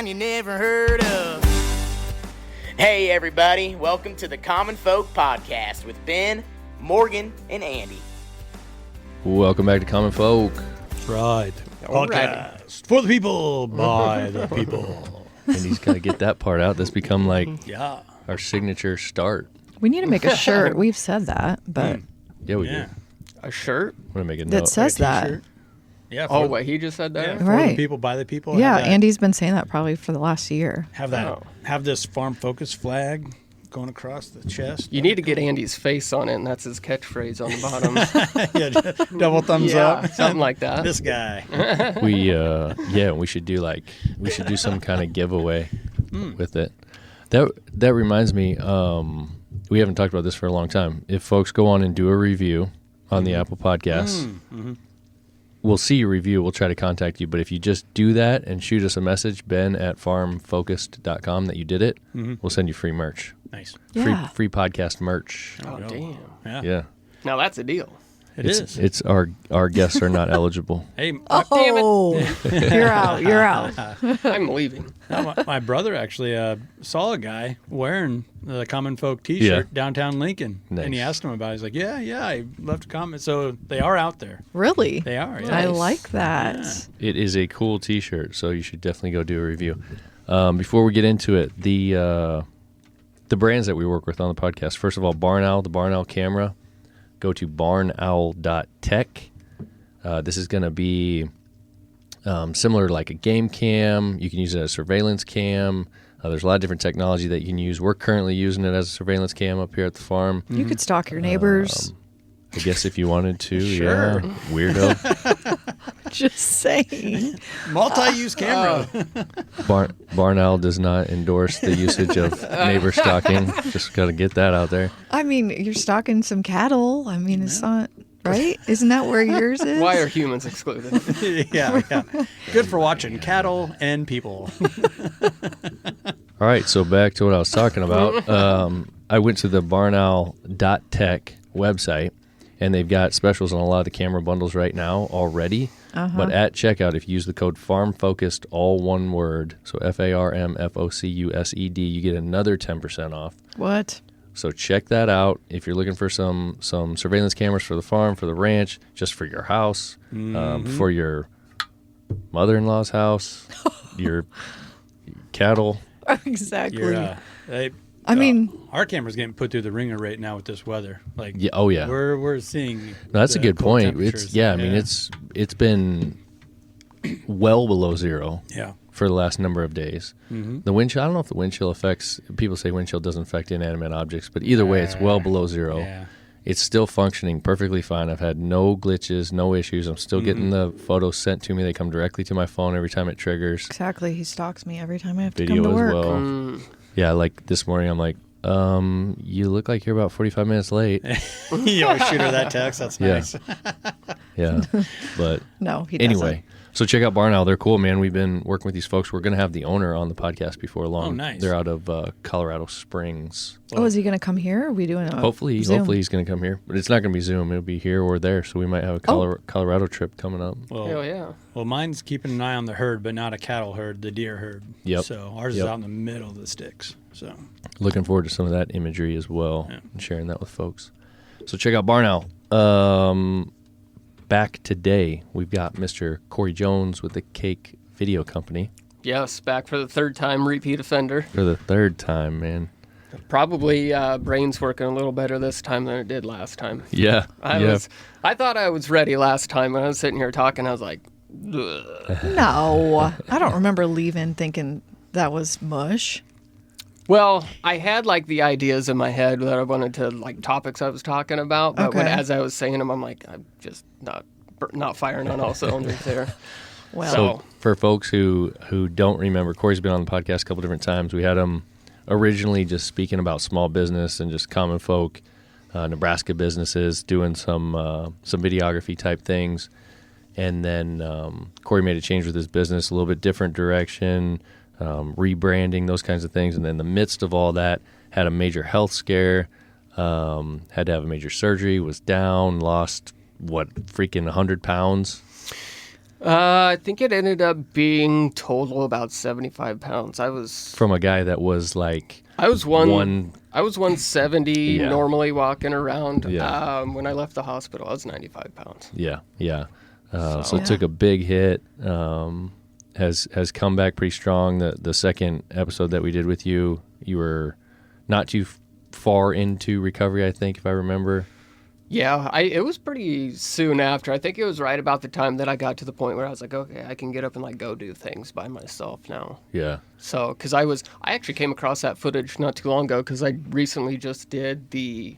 you never heard of. Hey everybody, welcome to the Common Folk Podcast with Ben, Morgan, and Andy. Welcome back to Common Folk. That's right. All Podcast for the people, by the people. And he's got to get that part out. That's become like our signature start. We need to make a shirt. We've said that, but Yeah, we do. A shirt? I'm going to make a that note. says Like a that. t-shirt. Yeah. Oh, wait, he just said that? Yeah, for Right. the people, by the people. Yeah, Have that- Andy's been saying that probably for the last year. Have that. Oh. Have this farm focus flag going across the chest. You need to get Andy's face on it, and that's his catchphase on the bottom. Yeah, double thumbs up. Something like that. This guy. We should do some kind of giveaway with it. That reminds me, we haven't talked about this for a long time. If folks go on and do a review on the Apple Podcasts, we'll see your review. We'll try to contact you. But if you just do that and shoot us a message, ben@farmfocused.com, that you did it, we'll send you free merch. Nice. Yeah. Free podcast merch. Oh, damn. Yeah. Now that's a deal. It's our guests are not eligible. Hey, Oh, you're out. You're out. I'm leaving. my brother actually saw a guy wearing the Common Folk T-shirt Yeah. downtown Lincoln, and he Nice. asked him about it. He's like, yeah, I left a comment. So they are out there. Really? They are. Yeah. I like that. It is a cool T-shirt, so you should definitely go do a review. Before we get into it, the brands that we work with on the podcast. First of all, Barn Owl, the Barn Owl camera. Go to barnowl.tech. This is going to be similar to like a game cam. You can use it as a surveillance cam. There's a lot of different technology that you can use. We're currently using it as a surveillance cam up here at the farm. You could stalk your neighbors. I guess if you wanted to, Sure. yeah. Weirdo. Just saying. Multi-use camera. Barn Owl does not endorse the usage of neighbor stalking. Just got to get that out there. I mean, you're stalking some cattle. I mean, it's not right. Isn't that where yours is? Why are humans excluded? yeah. Good for watching cattle and people. All right, so back to what I was talking about. I went to the barnowl.tech website, and they've got specials on a lot of the camera bundles right now already. But at checkout, if you use the code FARMFOCUSED, all one word, so FARMFOCUSED, you get another 10% off. What? So check that out. If you're looking for some surveillance cameras for the farm, for the ranch, just for your house, for your mother-in-law's house, your cattle. Exactly. I mean, our camera's getting put through the ringer right now with this weather. Like, Yeah, oh yeah. we're seeing. No, that's a the good cold point. temperatures. I mean, it's been well below zero Yeah. for the last number of days. The wind chill, I don't know if the wind chill affects, people say wind chill doesn't affect inanimate objects, but either way, it's well below zero. Yeah. It's still functioning perfectly fine. I've had no glitches, no issues. I'm still getting the photos sent to me. They come directly to my phone every time it triggers. exactly. He stalks me every time I have to Video come to as work. well. Yeah, like this morning, I'm like, you look like you're about 45 minutes late. You always shoot her that text. That's Yeah. nice. Yeah, but No, he doesn't. anyway, so check out Barn Owl. They're cool, man. We've been working with these folks. We're going to have the owner on the podcast before long. Oh, nice. They're out of Colorado Springs. Oh, is he going to come here? Or are we doing a Hopefully Zoom? he's going to come here. But it's not going to be Zoom. It'll be here or there. So we might have a Colorado trip coming up. Hell yeah. Well, mine's keeping an eye on the herd, but not a cattle herd, the deer herd. Yep. So ours is Yep. out in the middle of the sticks. So Looking forward to some of that imagery as well Yeah. and sharing that with folks. So check out Barn Owl. Back today, we've got Mr. Corey Jones with the Cake Video Company Yes, back for the third time, repeat offender. for the third time, man. Probably brain's working a little better this time than it did last time. Yeah. I thought I was ready last time when I was sitting here talking. I was like, ugh. No, I don't remember leaving thinking that was mush. Well, I had like the ideas in my head that I wanted to, like topics I was talking about, but as I was saying them, I'm like, I'm just not firing on all cylinders there. Well, So for folks who don't remember, Corey's been on the podcast a couple different times. We had him originally just speaking about small business and just common folk, Nebraska businesses, doing some videography type things. And then Corey made a change with his business, a little bit different direction, rebranding, those kinds of things. And then in the midst of all that, had a major health scare, had to have a major surgery, was down, lost, freaking 100 pounds? I think it ended up being total about 75 pounds. I was From a guy that was like I was 170 Yeah. normally walking around. Yeah. When I left the hospital, I was 95 pounds. Yeah. So So- it took a big hit. Has come back pretty strong. The second episode that we did with you, you were not too far into recovery, I think, if I remember. Yeah, it was pretty soon after. I think it was right about the time that I got to the point where I was like, okay, I can get up and like go do things by myself now. Yeah. So, because I actually came across that footage not too long ago because I recently just did the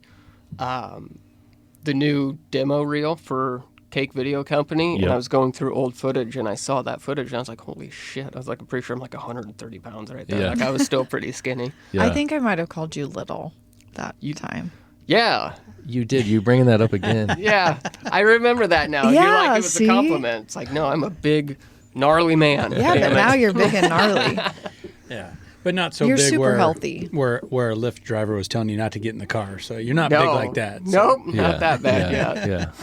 new demo reel for Cake Video Company, and Yep. I was going through old footage and I saw that footage and I was like, holy shit! I was like, I'm pretty sure I'm like 130 pounds right there. Yeah. Like I was still pretty skinny. Yeah. I think I might have called you little that time. Yeah, You did. You bringing that up again. yeah, I remember that now. You're Yeah, like, it was see? a compliment. It's like, no, I'm a big, gnarly man. Yeah, Damn but it. now you're big and gnarly. Yeah. But not so You're big super where, healthy. where a Lyft driver was telling you not to get in the car. So you're not big like that. So. Nope, Yeah, not that bad yeah, yet.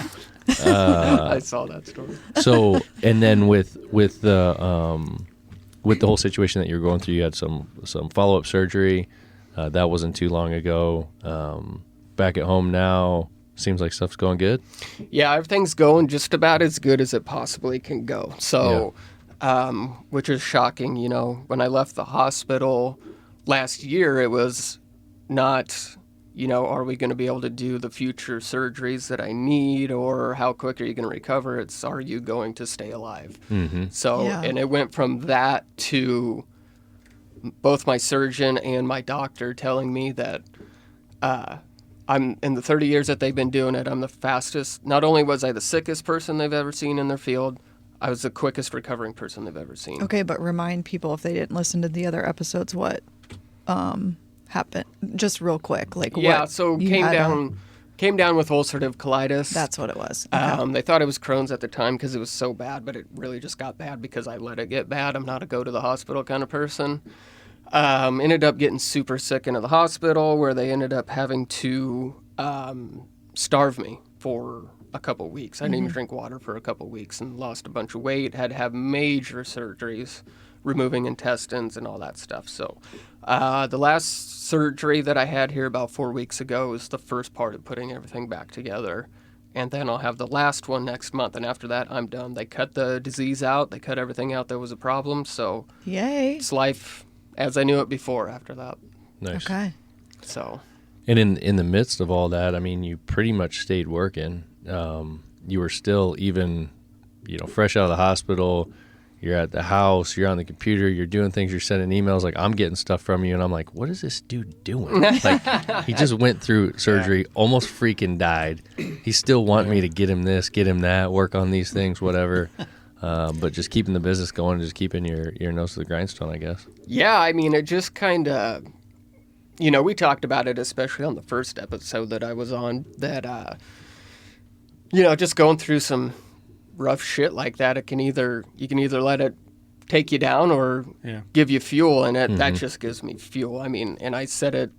Yeah. I saw that story. So, and then with the whole situation that you were going through, you had some follow up surgery. That wasn't too long ago. Back at home now, seems like stuff's going good. Yeah, everything's going just about as good as it possibly can go. So, which is shocking. You know, when I left the hospital last year, it was not, you know, are we going to be able to do the future surgeries that I need, or how quick are you going to recover? It's, are you going to stay alive? Mm-hmm. So, Yeah. and it went from that to both my surgeon and my doctor telling me that I'm in the 30 years that they've been doing it, I'm the fastest. Not only was I the sickest person they've ever seen in their field, I was the quickest recovering person they've ever seen. Okay, but remind people if they didn't listen to the other episodes what happened. Just real quick, like Yeah, what so you came had, down with ulcerative colitis. That's what it was. They thought it was Crohn's at the time because it was so bad, but it really just got bad because I let it get bad. I'm not a go to the hospital kind of person. Ended up getting super sick into the hospital where they ended up having to starve me for a couple weeks. I didn't even drink water for a couple weeks and lost a bunch of weight. Had to have major surgeries, removing intestines and all that stuff. So the last surgery that I had here about 4 weeks ago is the first part of putting everything back together. And then I'll have the last one next month. And after that, I'm done. They cut the disease out. They cut everything out that was a problem. So Yay. it's life as I knew it before after that. Nice. Okay. So, And in the midst of all that, I mean, you pretty much stayed working. You were still even, fresh out of the hospital. You're at the house. You're on the computer. You're doing things. You're sending emails. Like, I'm getting stuff from you, and I'm like, what is this dude doing? Like, he just went through surgery, almost freaking died. He's still wanting me to get him this, get him that, work on these things, whatever. But just keeping the business going, just keeping your nose to the grindstone, I guess. yeah, I mean, it just kind of, we talked about it, especially on the first episode that I was on, that, just going through some rough shit like that, you can either let it take you down or give you fuel, and that just gives me fuel. I mean, and I said it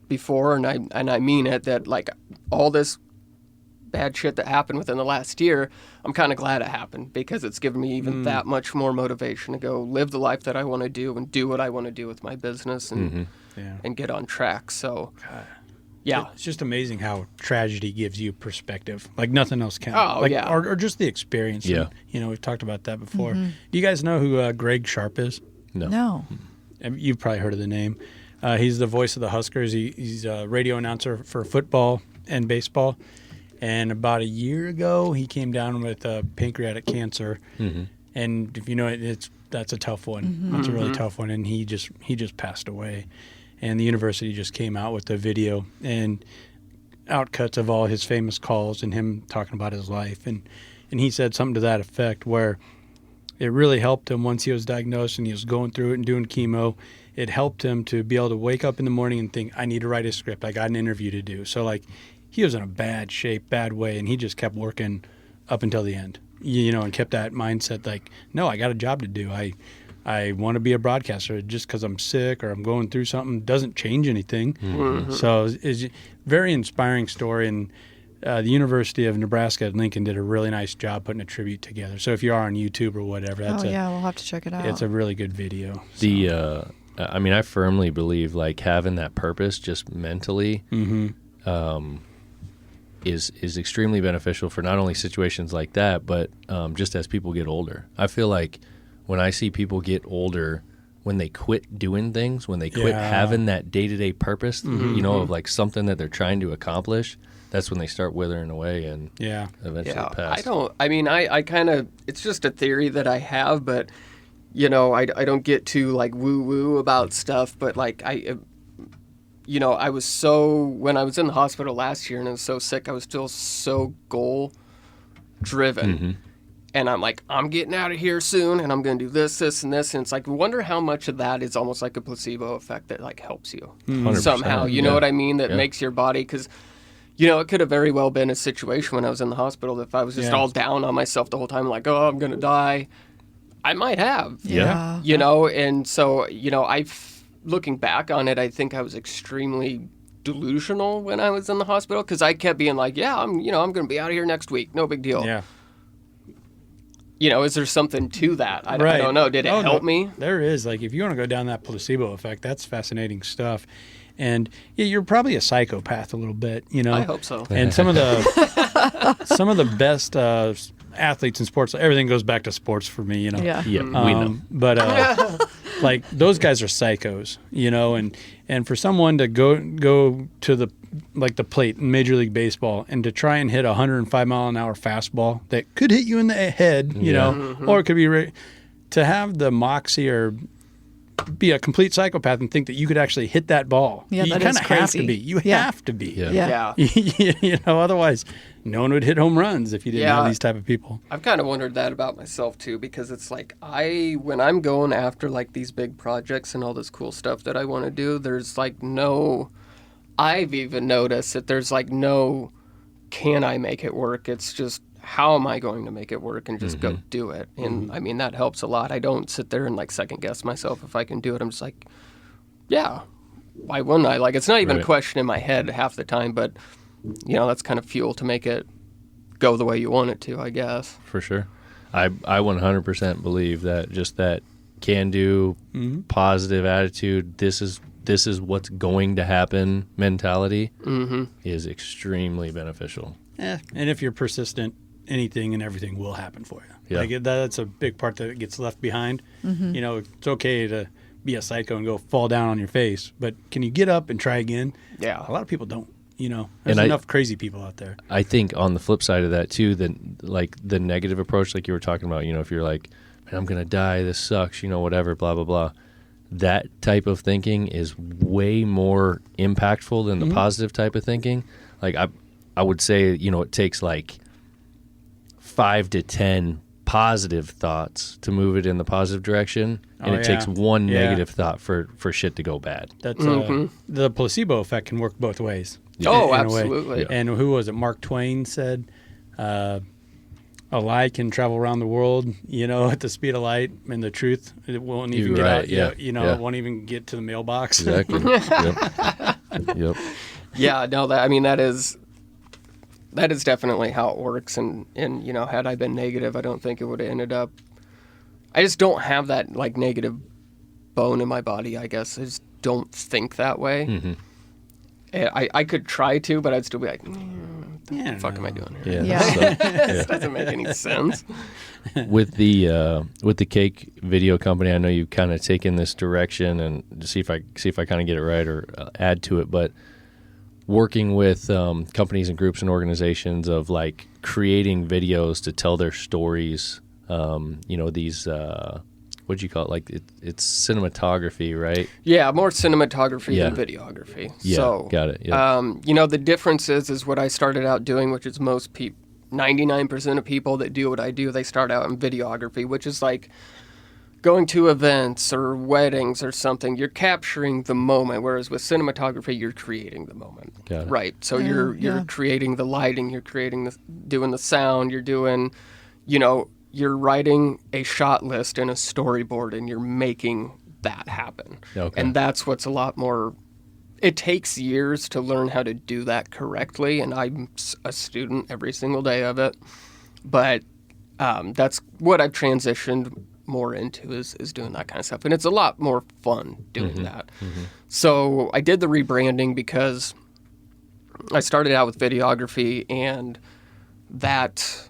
before, and I mean it, that like all this bad shit that happened within the last year, I'm kind of glad it happened because it's given me even that much more motivation to go live the life that I want to do and do what I want to do with my business and get on track. So, yeah. It's just amazing how tragedy gives you perspective, like nothing else can. Oh, yeah. Or just the experience. Yeah. And, we've talked about that before. Do you guys know who Greg Sharpe is? No. You've probably heard of the name. He's the voice of the Huskers. He's a radio announcer for football and baseball. And about a year ago, he came down with pancreatic cancer. And if you know it, that's a tough one. That's a really tough one. And he just passed away. And the university just came out with a video and outcuts of all his famous calls and him talking about his life. And he said something to that effect where it really helped him once he was diagnosed and he was going through it and doing chemo. It helped him to be able to wake up in the morning and think, I need to write a script. I got an interview to do. So, like, he was in a bad shape, bad way, and he just kept working up until the end, and kept that mindset like, no, I got a job to do. I want to be a broadcaster. Just because I'm sick or I'm going through something doesn't change anything. So it's a very inspiring story, and the University of Nebraska at Lincoln did a really nice job putting a tribute together. So if you are on YouTube or whatever, we'll have to check it out. It's a really good video. The I mean, I firmly believe like having that purpose just mentally is extremely beneficial for not only situations like that, but just as people get older. I feel like when I see people get older, when they quit doing things, when they quit having that day-to-day purpose, you know, of like something that they're trying to accomplish, that's when they start withering away and eventually pass. I kind of, it's just a theory that I have, but, you know, I don't get too like woo-woo about stuff, but like you know, I was when I was in the hospital last year and I was so sick, I was still so goal-driven. And I'm like, I'm getting out of here soon, and I'm going to do this, this, and this. And it's like, I wonder how much of that is almost like a placebo effect that, like, helps you somehow. You know what I mean? That makes your body, because, you know, it could have very well been a situation when I was in the hospital if I was just all down on myself the whole time, like, oh, I'm going to die. I might have. You know, and so, you know, looking back on it, I think I was extremely delusional when I was in the hospital, because I kept being like, I'm going to be out of here next week. No big deal. Yeah. You know, is there something to that? I don't know. Did it help me? There is. Like, if you want to go down that placebo effect, that's fascinating stuff. And you're probably a psychopath a little bit, you know. I hope so. And some of the best athletes in sports, everything goes back to sports for me, you know. Yeah, we know. But like those guys are psychos, you know, and for someone to go to the plate in Major League Baseball and to try and hit a 105-mile-an-hour fastball that could hit you in the head, you know, or it could be to have the moxie or be a complete psychopath and think that you could actually hit that ball. Yeah, you kind of have to be. You have to be. Yeah. You know, otherwise no one would hit home runs if you didn't have these type of people. I've kind of wondered that about myself too, because it's like when I'm going after like these big projects and all this cool stuff that I want to do, there's like I've even noticed that there's like no can I make it work? It's just how am I going to make it work and just go do it? And I mean, that helps a lot. I don't sit there and like second guess myself if I can do it. I'm just like, yeah, why wouldn't I? Like, it's not even a question in my head half the time, but you know, that's kind of fuel to make it go the way you want it to, I guess. For sure. I 100% believe that just that can-do, positive attitude, this is what's going to happen mentality is extremely beneficial. And if you're persistent, anything and everything will happen for you. Yeah. Like that's a big part that gets left behind. You know, it's okay to be a psycho and go fall down on your face, but can you get up and try again? Yeah. A lot of people don't. You know, there's enough crazy people out there. I think on the flip side of that too, like the negative approach, like you were talking about, you know, if you're like, man, I'm going to die, this sucks, you know, whatever, blah, blah, blah. That type of thinking is way more impactful than the positive type of thinking. Like I would say, you know, it takes like 5 to 10 positive thoughts to move it in the positive direction, and it takes one negative thought for shit to go bad. That's the placebo effect can work both ways. Oh, absolutely. Yeah. And who was it? Mark Twain said, a lie can travel around the world, you know, at the speed of light, and the truth, it won't even get out. You know, it won't even get to the mailbox. Exactly. Yep. Yeah, no, that is definitely how it works. And you know, had I been negative, I don't think it would have ended up. I just don't have that like negative bone in my body, I guess. I just don't think that way. I could try to, but I'd still be like, what the fuck am I doing here? This doesn't make any sense. With the cake video company, I know you've kind of taken this direction, and to see if I kind of get it right or add to it, but working with companies and groups and organizations of like creating videos to tell their stories, you know, these what'd you call it? Like it's cinematography, right? Yeah, more cinematography than videography. Yeah, so, got it. Yeah. You know, the difference is what I started out doing, which is 99% of people that do what I do, they start out in videography, which is like going to events or weddings or something. You're capturing the moment, whereas with cinematography, you're creating the moment. Got it. Right. So you're creating the lighting, you're doing the sound, you're doing, you know, you're writing a shot list and a storyboard, and you're making that happen. Okay. And that's what's a lot more it takes years to learn how to do that correctly, and I'm a student every single day of it. But that's what I've transitioned more into is doing that kind of stuff, and it's a lot more fun doing that. So I did the rebranding because I started out with videography, and that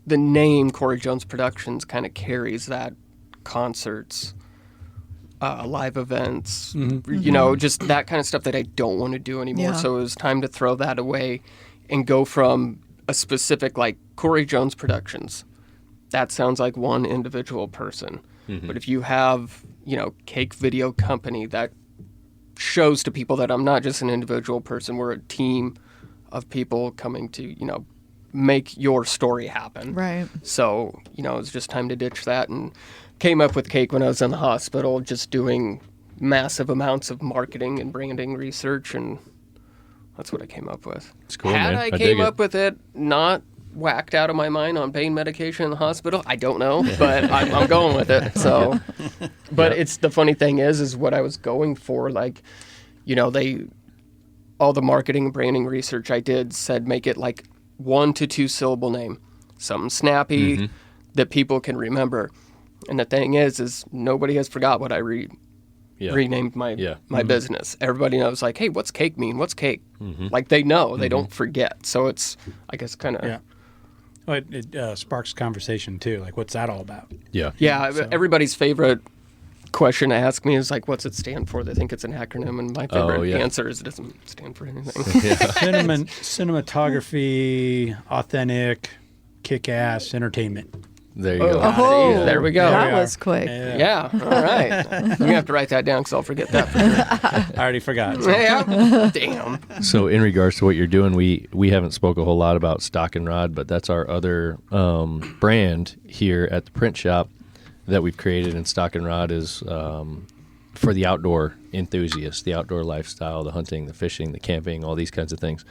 the name Corey Jones Productions kind of carries that concerts, live events, you know, just that kind of stuff that I don't want to do anymore. Yeah. So it was time to throw that away and go from a specific, like, Corey Jones Productions. That sounds like one individual person. But if you have, you know, Cake Video Company, that shows to people that I'm not just an individual person. We're a team of people coming to, you know, make your story happen. Right. So, you know, it was just time to ditch that, and came up with Cake when I was in the hospital, just doing massive amounts of marketing and branding research, and that's what I came up with. It's cool, Had man. I I dig came it. up with it not whacked out of my mind on pain medication in the hospital, I don't know, but I'm going with it. So, but it's the funny thing is what I was going for. Like, you know, all the marketing and branding research I did said make it like 1 to 2 syllable name, something snappy that people can remember. And the thing is nobody has forgot what I renamed my business. Everybody knows, like, hey, what's Cake mean? What's Cake? Like, they know, they don't forget. So it's, I guess, kind of. Yeah. Well, it sparks conversation too. Like, what's that all about? Yeah. Yeah, So- everybody's favorite question to ask me is, like, what's it stand for? They think it's an acronym, and my favorite answer is it doesn't stand for anything. Cinematography, authentic, kick-ass entertainment. There you go. Oh, See, there we go. That we are. was quick. Yeah, all right. You have to write that down because I'll forget that for sure. I already forgot. So. Yeah. Damn. So in regards to what you're doing, we haven't spoke a whole lot about Stock and Rod, but that's our other brand here at the print shop that we've created. And Stock and Rod is for the outdoor enthusiasts, the outdoor lifestyle, the hunting, the fishing, the camping, all these kinds of things.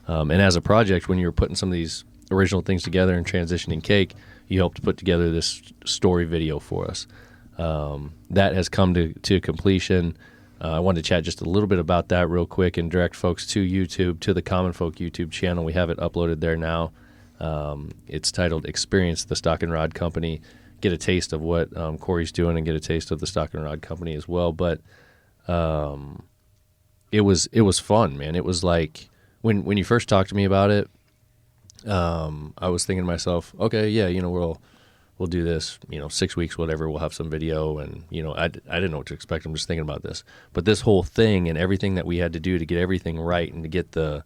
And as a project, when you were putting some of these original things together and transitioning Cake, you helped put together this story video for us. That has come to completion. I wanted to chat just a little bit about that real quick and direct folks to YouTube, to the Common Folk YouTube channel. We have it uploaded there now. It's titled Experience the Stock and Rod Company. Get a taste of what Corey's doing and get a taste of the Stock and Rod Company as well. But it was fun, man. It was like when you first talked to me about it, I was thinking to myself, okay, yeah, you know, we'll do this, you know, 6 weeks, whatever. We'll have some video, and you know, I didn't know what to expect. I'm just thinking about this, but this whole thing and everything that we had to do to get everything right and to get the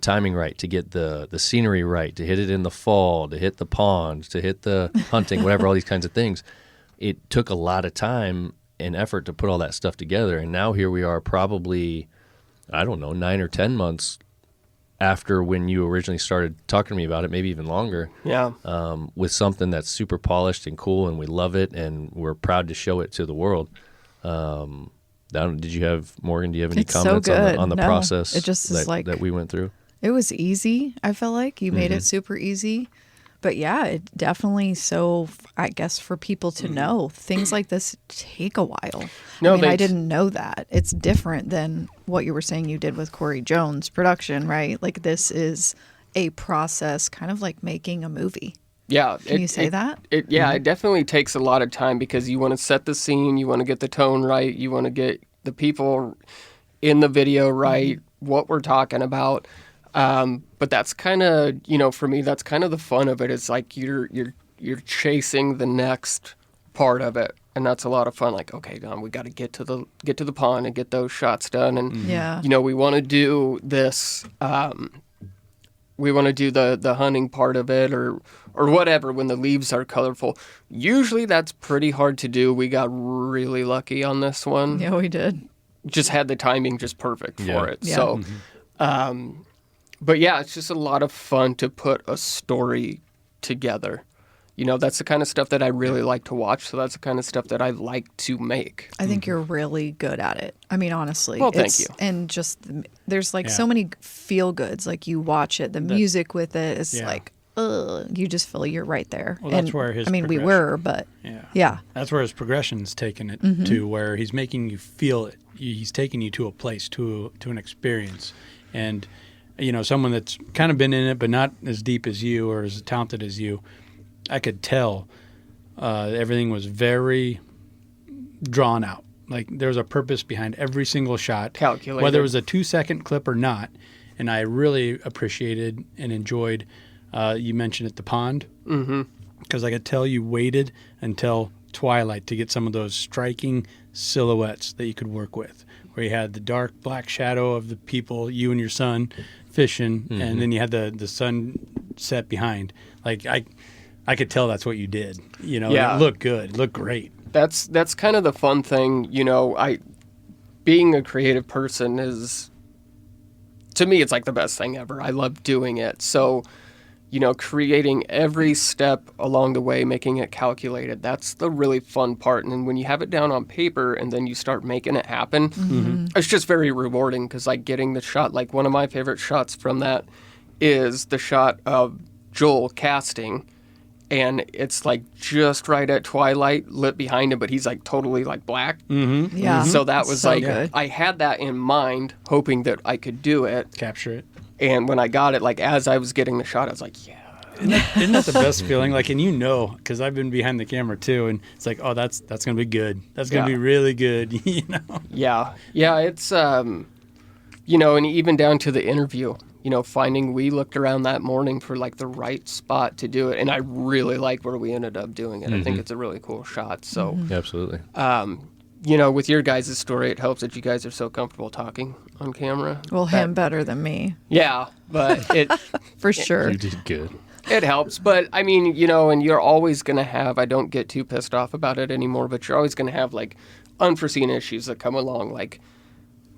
timing right, to get the scenery right, to hit it in the fall, to hit the ponds, to hit the hunting, whatever, all these kinds of things. It took a lot of time and effort to put all that stuff together, and now here we are, probably, I don't know, 9 or 10 months after when you originally started talking to me about it, maybe even longer, Yeah. with something that's super polished and cool, and we love it, and we're proud to show it to the world. Did you have, Morgan, do you have any It's so comments good. on the No, process it just is like- that we went through? It was easy. I felt like you made it super easy. But yeah, it definitely, so I guess for people to know, things like this take a while. No, I mean, they- I didn't know that. It's different than what you were saying you did with Corey Jones production, right? Like, this is a process, kind of like making a movie. Yeah. Can you say that? It definitely takes a lot of time because you want to set the scene, you want to get the tone right, you want to get the people in the video right, what we're talking about. But that's kind of, you know, for me, that's kind of the fun of it. It's like you're chasing the next part of it, and that's a lot of fun. Like, okay, we got to get to the pond and get those shots done, and Yeah. you know, we want to do this. We want to do the hunting part of it, or whatever. When the leaves are colorful, usually that's pretty hard to do. We got really lucky on this one. Yeah, we did. Just had the timing just perfect Yeah. for it. Yeah. So, but yeah, it's just a lot of fun to put a story together. You know, that's the kind of stuff that I really like to watch. So that's the kind of stuff that I like to make. I think you're really good at it. I mean, honestly. Well, thank you. And just, there's like Yeah. so many feel goods. Like, you watch it, the music with it is Yeah. like, ugh, you just feel you're right there. Well, that's where his we progression- were, but yeah. That's where his progression's taken it to, where he's making you feel it. He's taking you to a place, to an experience. And, someone that's kind of been in it, but not as deep as you or as talented as you, I could tell everything was very drawn out. Like, there was a purpose behind every single shot. Calculated. Whether it was a 2-second clip or not. And I really appreciated and enjoyed, you mentioned at the pond. Mm-hmm. Because I could tell you waited until twilight to get some of those striking silhouettes that you could work with, where you had the dark black shadow of the people, you and your son, fishing, and then you had the sun set behind. Like, I could tell that's what you did. And it looked good. It looked great. That's kind of the fun thing. Being a creative person is, to me, it's like the best thing ever. I love doing it. So, creating every step along the way, making it calculated, that's the really fun part. And when you have it down on paper and then you start making it happen, it's just very rewarding, because like getting the shot, like one of my favorite shots from that is the shot of Joel casting. And it's like just right at twilight, lit behind him, but he's like totally like black. Mm-hmm. Yeah. So that was so like, good. I had that in mind, hoping that I could do it. Capture it. And when I got it, like as I was getting the shot, I was like, yeah. Isn't that the best feeling? Like, and because I've been behind the camera too, and it's like, oh, that's going to be good. That's going to be really good, Yeah. Yeah, it's, and even down to the interview, we looked around that morning for like the right spot to do it. And I really like where we ended up doing it. I think it's a really cool shot. So, Absolutely. with your guys' story, it helps that you guys are so comfortable talking on camera. Well, him better than me, Yeah, but it for sure. You did good. it helps. But I mean, and you're always going to have, I don't get too pissed off about it anymore, but you're always going to have like unforeseen issues that come along, like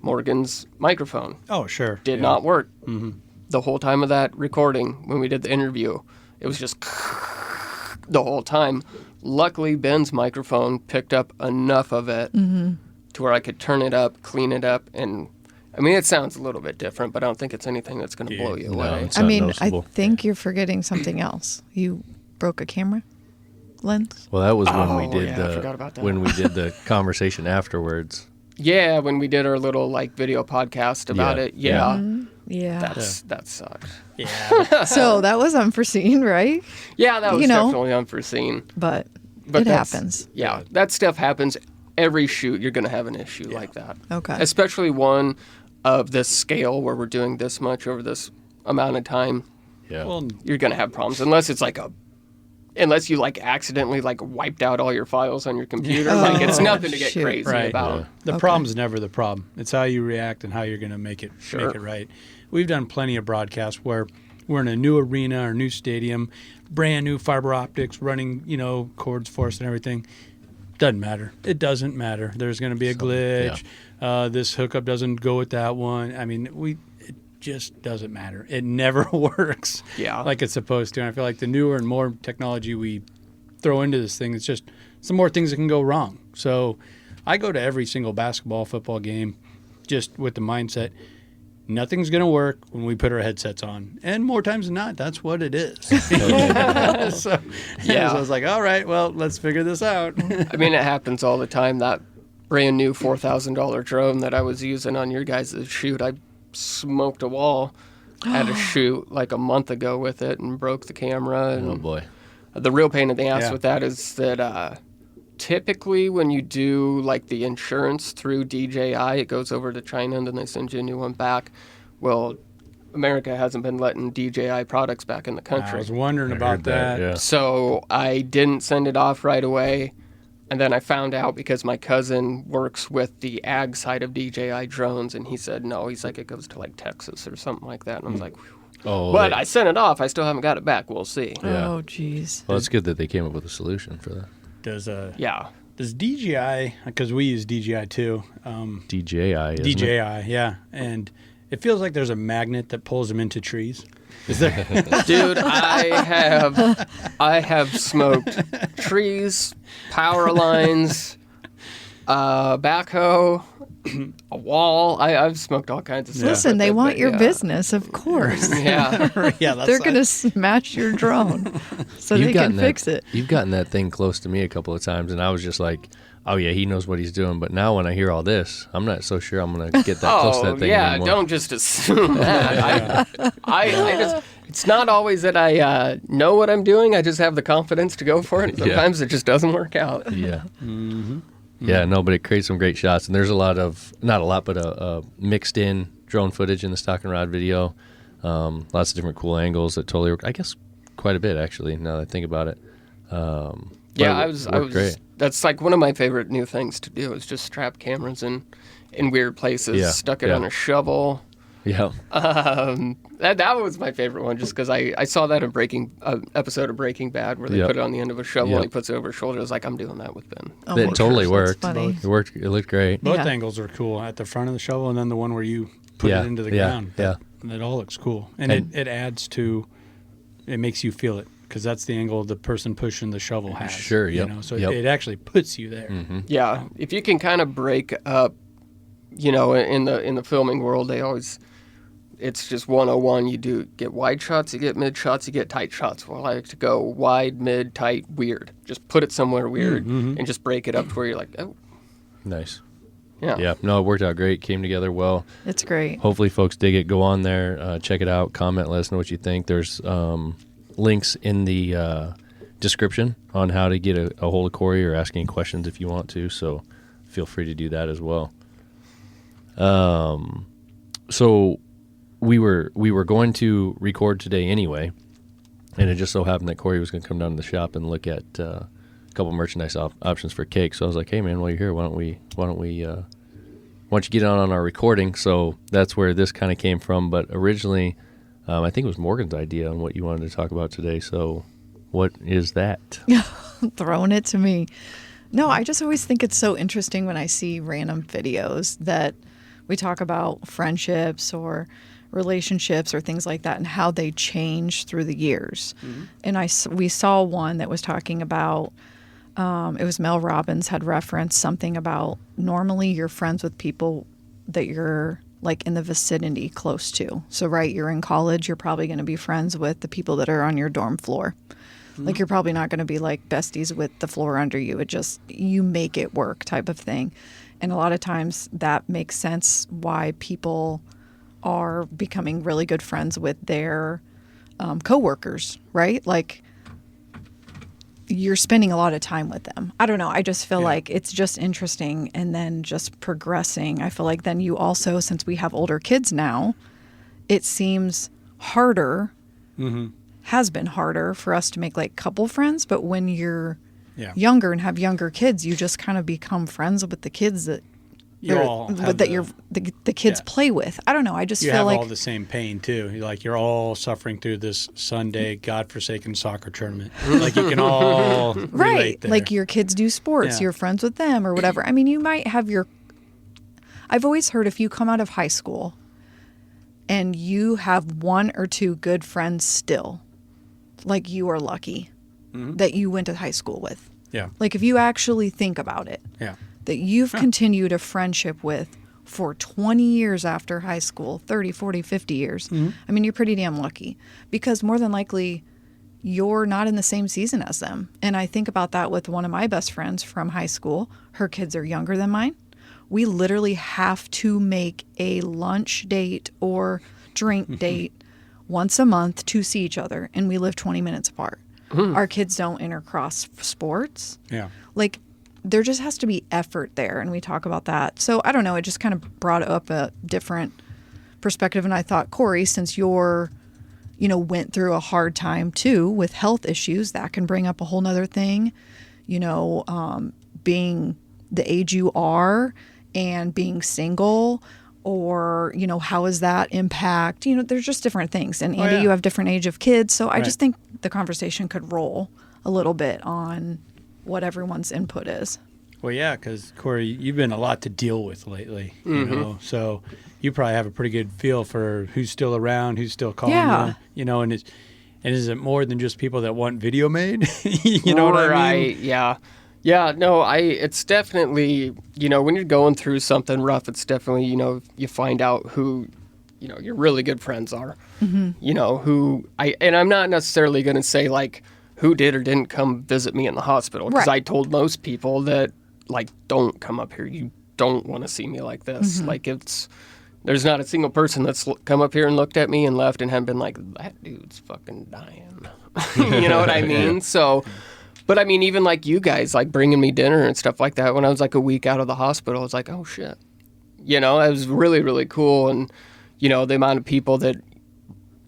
Morgan's microphone Oh, sure. did not work. The whole time of that recording, when we did the interview, it was just the whole time. Luckily, Ben's microphone picked up enough of it to where I could turn it up, clean it up, and I mean, it sounds a little bit different, but I don't think it's anything that's going to blow you away. It's I not mean, noticeable. I think you're forgetting something else. You broke a camera lens. Well, that was when Oh, we did yeah, I forgot about that. when we did the conversation afterwards. Yeah, when we did our little like video podcast about Yeah. it, yeah, Yeah. that sucked. Yeah. So that was unforeseen, right? Yeah, that was You know. definitely unforeseen. But it that's- happens. Yeah, that stuff happens. Every shoot, you're going to have an issue like that. Okay. Especially one of this scale where we're doing this much over this amount of time. Yeah. Well, You're going to have problems unless it's like unless you like accidentally like wiped out all your files on your computer. Like it's nothing to get shoot. crazy Right. about. the problem's never the problem. It's how you react and how you're going to make it right. We've done plenty of broadcasts where we're in a new arena or new stadium, brand new fiber optics running, cords for us and everything. Doesn't matter. It doesn't matter. There's going to be a glitch. This hookup doesn't go with that one. I mean, it just doesn't matter. It never works like it's supposed to. And I feel like the newer and more technology we throw into this thing, it's just some more things that can go wrong. So I go to every single basketball, football game just with the mindset, nothing's going to work when we put our headsets on. And more times than not, that's what it is. So I was like, all right, well, let's figure this out. I mean, it happens all the time. That brand new $4,000 drone that I was using on your guys' shoot, I smoked a wall at a shoot like a month ago with it and broke the camera. And Oh boy. the real pain in the ass Yeah. with that is that typically when you do like the insurance through DJI, it goes over to China and then they send you a new one back. Well, America hasn't been letting DJI products back in the I country. was wondering I about heard that. Yeah. So I didn't send it off right away. And then I found out because my cousin works with the ag side of DJI drones, and he said, no, he's like, it goes to like Texas or something like that. And I was like, whew. Oh. But I sent it off. I still haven't got it back. We'll see. Yeah. Oh, jeez. Well, it's good that they came up with a solution for that. Yeah. Does DJI, because we use DJI too, DJI. Isn't it? DJI, yeah, and it feels like there's a magnet that pulls them into trees. Is there? Dude, I have smoked trees, power lines, Backhoe, a wall. I've smoked all kinds of stuff. Listen, with they it, want but your yeah. business, of course. Yeah. Yeah, that's They're going to smash your drone so they can fix it. You've gotten that thing close to me a couple of times, and I was just like, oh, yeah, he knows what he's doing. But now when I hear all this, I'm not so sure I'm going to get that close to that thing anymore. Don't just assume that. I just, it's not always that I know what I'm doing. I just have the confidence to go for it. Sometimes it just doesn't work out. Yeah. Yeah, no, but it creates some great shots. And there's a lot of, not a lot, but mixed in drone footage in the stock and rod video. Lots of different cool angles that totally work. I guess quite a bit, actually, now that I think about it. I was great. That's like one of my favorite new things to do is just strap cameras in weird places, stuck it on a shovel. Yeah. That was my favorite one, just because I saw that in episode of Breaking Bad where they put it on the end of a shovel and he puts it over his shoulder. I was like, I'm doing that with Ben. Oh It my totally gosh, worked. that's funny. It worked. It looked great. Both Yeah. angles are cool, at the front of the shovel and then the one where you put it into the ground. Yeah. And it all looks cool. And it adds to, it makes you feel it, because that's the angle the person pushing the shovel has. Sure, You yep, know? So yep. it actually puts you there. Yeah, if you can kind of break up, in the filming world, it's just 101. You get wide shots, you get mid shots, you get tight shots. Well, I like to go wide, mid, tight, weird. Just put it somewhere weird and just break it up to where you're like, oh. Nice. Yeah. Yeah. No, it worked out great. Came together well. It's great. Hopefully folks dig it. Go on there, check it out, comment, let us know what you think. There's links in the description on how to get a hold of Corey or ask any questions if you want to, so feel free to do that as well. So we were going to record today anyway, and it just so happened that Corey was going to come down to the shop and look at a couple merchandise options for cake. So I was like, hey man, while you're here, why don't you get on our recording? So that's where this kind of came from. But originally, I think it was Morgan's idea on what you wanted to talk about today. So what is that? Throwing it to me. No, I just always think it's so interesting when I see random videos that we talk about friendships or relationships or things like that and how they change through the years. And we saw one that was talking about, it was Mel Robbins had referenced something about normally you're friends with people that you're like in the vicinity close to. So, right, you're in college, you're probably going to be friends with the people that are on your dorm floor. Like you're probably not going to be like besties with the floor under you. It just, you make it work type of thing. And a lot of times that makes sense why people are becoming really good friends with their coworkers, right? Like you're spending a lot of time with them. I don't know. I just feel like it's just interesting and then just progressing. I feel like then you also, since we have older kids now, it seems harder, has been harder for us to make like couple friends. But when you're younger and have younger kids, you just kind of become friends with the kids that the kids play with. I don't know. I just you feel have like all the same pain too. You're all suffering through this Sunday godforsaken soccer tournament. Like you can all relate right. there. Like your kids do sports, you're friends with them or whatever. I mean, you might have I've always heard if you come out of high school and you have one or two good friends still, like you are lucky that you went to high school with. Yeah. Like if you actually think about it. Yeah. That you've continued a friendship with for 20 years after high school, 30, 40, 50 years. I mean, you're pretty damn lucky because more than likely you're not in the same season as them. And I think about that with one of my best friends from high school. Her kids are younger than mine. We literally have to make a lunch date or drink date once a month to see each other. And we live 20 minutes apart. Our kids don't intercross sports. Yeah. Like, there just has to be effort there, and we talk about that. So I don't know, it just kind of brought up a different perspective, and I thought, Corey, since you're, went through a hard time too with health issues, that can bring up a whole nother thing, being the age you are and being single, or, how does that impact, there's just different things. And Andy, you have different age of kids, so I just think the conversation could roll a little bit on what everyone's input is. Well, yeah, because Corey, you've been a lot to deal with lately, so you probably have a pretty good feel for who's still around, who's still calling you, and is it more than just people that want video made? You know what I mean? Yeah. Yeah, no, it's definitely, when you're going through something rough, it's definitely, you find out who, your really good friends are. And I'm not necessarily going to say like who did or didn't come visit me in the hospital, because Right. I told most people that like, don't come up here. You don't want to see me like this. Like there's not a single person that's come up here and looked at me and left and have been like, that dude's fucking dying. You know what I mean? So, but I mean, even like you guys, like bringing me dinner and stuff like that, when I was like a week out of the hospital, I was like, oh shit. It was really, really cool. And, the amount of people that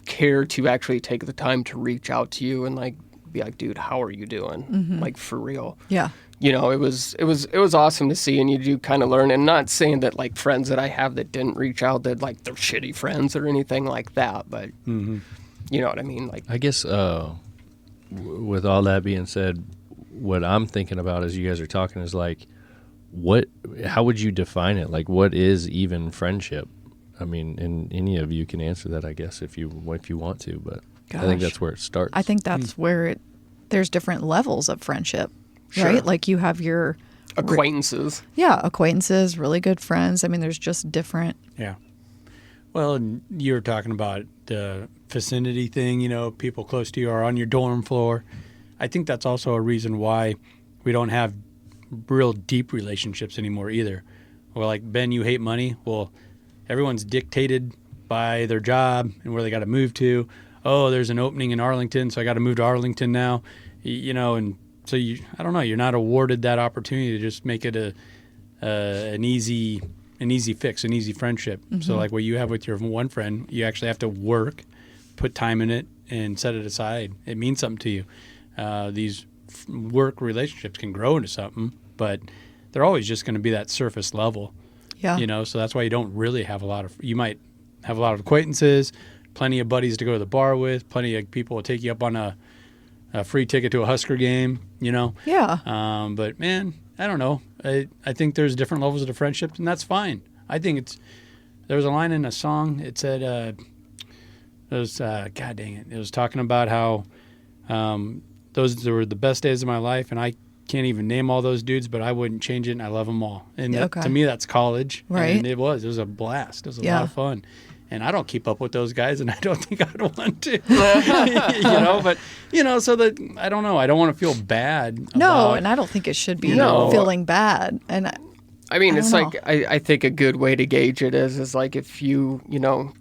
care to actually take the time to reach out to you and like be like, dude, how are you doing? Like for real. Yeah. It was awesome to see, and you do kind of learn. And not saying that like friends that I have that didn't reach out that like they're shitty friends or anything like that, but you know what I mean. Like I guess with all that being said, what I'm thinking about as you guys are talking is like, how would you define it? Like, what is even friendship? I mean, and any of you can answer that, I guess, if you want to. But I think Gosh. that's where it starts. I think that's where there's different levels of friendship, Sure. right? Like you have your acquaintances. acquaintances, really good friends. I mean, there's just different. Yeah. Well, and you were talking about the vicinity thing, people close to you are on your dorm floor. I think that's also a reason why we don't have real deep relationships anymore either. Or like, Ben, you hate money. Well, everyone's dictated by their job and where they got to move to. Oh, there's an opening in Arlington, so I got to move to Arlington now. And so I don't know, you're not awarded that opportunity to just make it an easy fix, an easy friendship. So like what you have with your one friend, you actually have to work, put time in it, and set it aside. It means something to you. These work relationships can grow into something, but they're always just going to be that surface level. Yeah. So that's why you don't really have you might have a lot of acquaintances, plenty of buddies to go to the bar with, plenty of people will take you up on a free ticket to a Husker game, Yeah. But man, I don't know. I think there's different levels of the friendship, and that's fine. I think there was a line in a song. It said, God dang it. It was talking about how those were the best days of my life, and I can't even name all those dudes, but I wouldn't change it, and I love them all. And Okay. to me, that's college. Right. And it was a blast. It was a Yeah. lot of fun. And I don't keep up with those guys, and I don't think I'd want to. But so that I don't know. I don't want to feel bad. No, about, and I don't think it should be No. feeling bad. And I mean, I it's don't like I think a good way to gauge it is like if you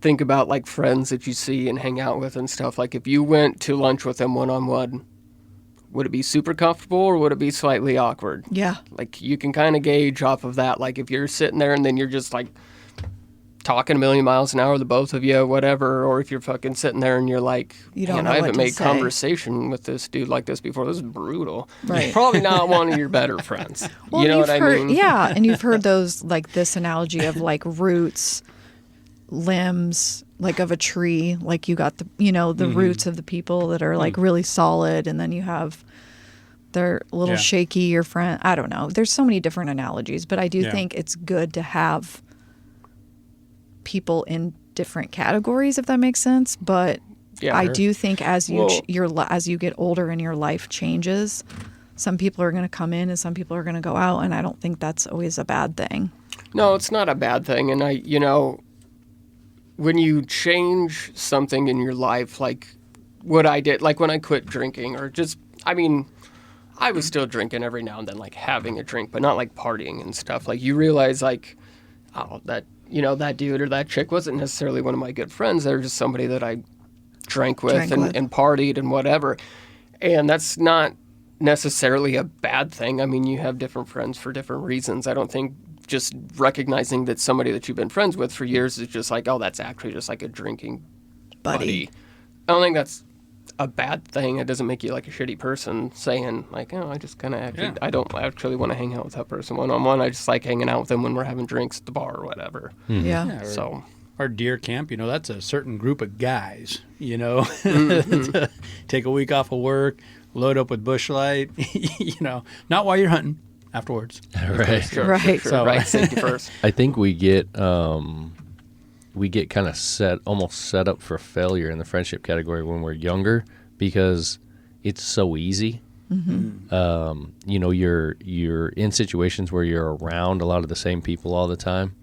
think about like friends that you see and hang out with and stuff. Like if you went to lunch with them one-on-one, would it be super comfortable or would it be slightly awkward? yeah, Like you can kind of gauge off of that. Like if you're sitting there and then you're just like talking a million miles an hour, the both of you, whatever, or if you're fucking sitting there and you're like, You don't man, know I what haven't to made say." conversation with this dude like this before. This is brutal. Right. He's probably not one of your better friends. well, You know you've what I heard, mean? Yeah, and you've heard those like this analogy of like roots, limbs, like of a tree. Like you got the roots of the people that are like really solid, and then you have they're a little Yeah. shaky. Your friend, I don't know. There's so many different analogies, but I do Yeah. think it's good to have people in different categories, if that makes sense. But Yeah, I sure. do think as you Well- as you get older and your life changes, some people are going to come in and some people are going to go out, and I don't think that's always a bad thing. No, it's not a bad thing. And when you change something in your life, like what I did, like when I quit drinking or just, I mean, I was still drinking every now and then, like having a drink, but not like partying and stuff. Like you realize like, oh, that dude or that chick wasn't necessarily one of my good friends. They were just somebody that I drank with and partied and whatever. And that's not necessarily a bad thing. I mean, you have different friends for different reasons. I don't think just recognizing that somebody that you've been friends with for years is just like, oh, that's actually just like a drinking buddy. I don't think that's a bad thing. It doesn't make you like a shitty person saying like, oh, I just kind of actually, Yeah. I don't actually want to hang out with that person one-on-one. I just like hanging out with them when we're having drinks at the bar or whatever. Yeah. Yeah, or- So, Our deer camp, that's a certain group of guys, Mm-hmm. Take a week off of work, load up with Bush Light, not while you're hunting, afterwards. Right. sure, Right. sure, So- right, safety first. I think we get kind of almost set up for failure in the friendship category when we're younger because it's so easy. You know, you're in situations where you're around a lot of the same people all the time.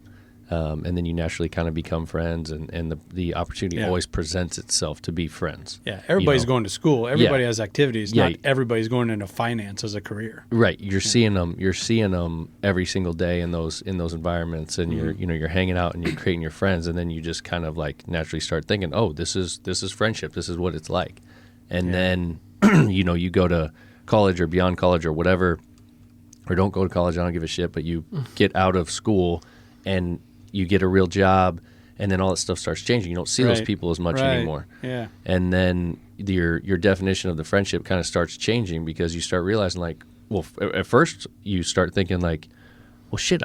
And then you naturally kind of become friends, and the opportunity always presents itself to be friends. Yeah, everybody's going to school. Everybody has activities. Yeah. Not everybody's going into finance as a career. Right, you're seeing them. You're seeing them every single day in those environments, and you're hanging out and you're creating your friends, and then you just kind of like naturally start thinking, oh, this is friendship. This is what it's like, and then you go to college or beyond college or whatever, or don't go to college. I don't give a shit. But you get out of school and you get a real job, and then all that stuff starts changing. You don't see those people as much anymore. Yeah. And then your definition of the friendship kind of starts changing, because you start realizing, like, well, at first you start thinking like, well, shit,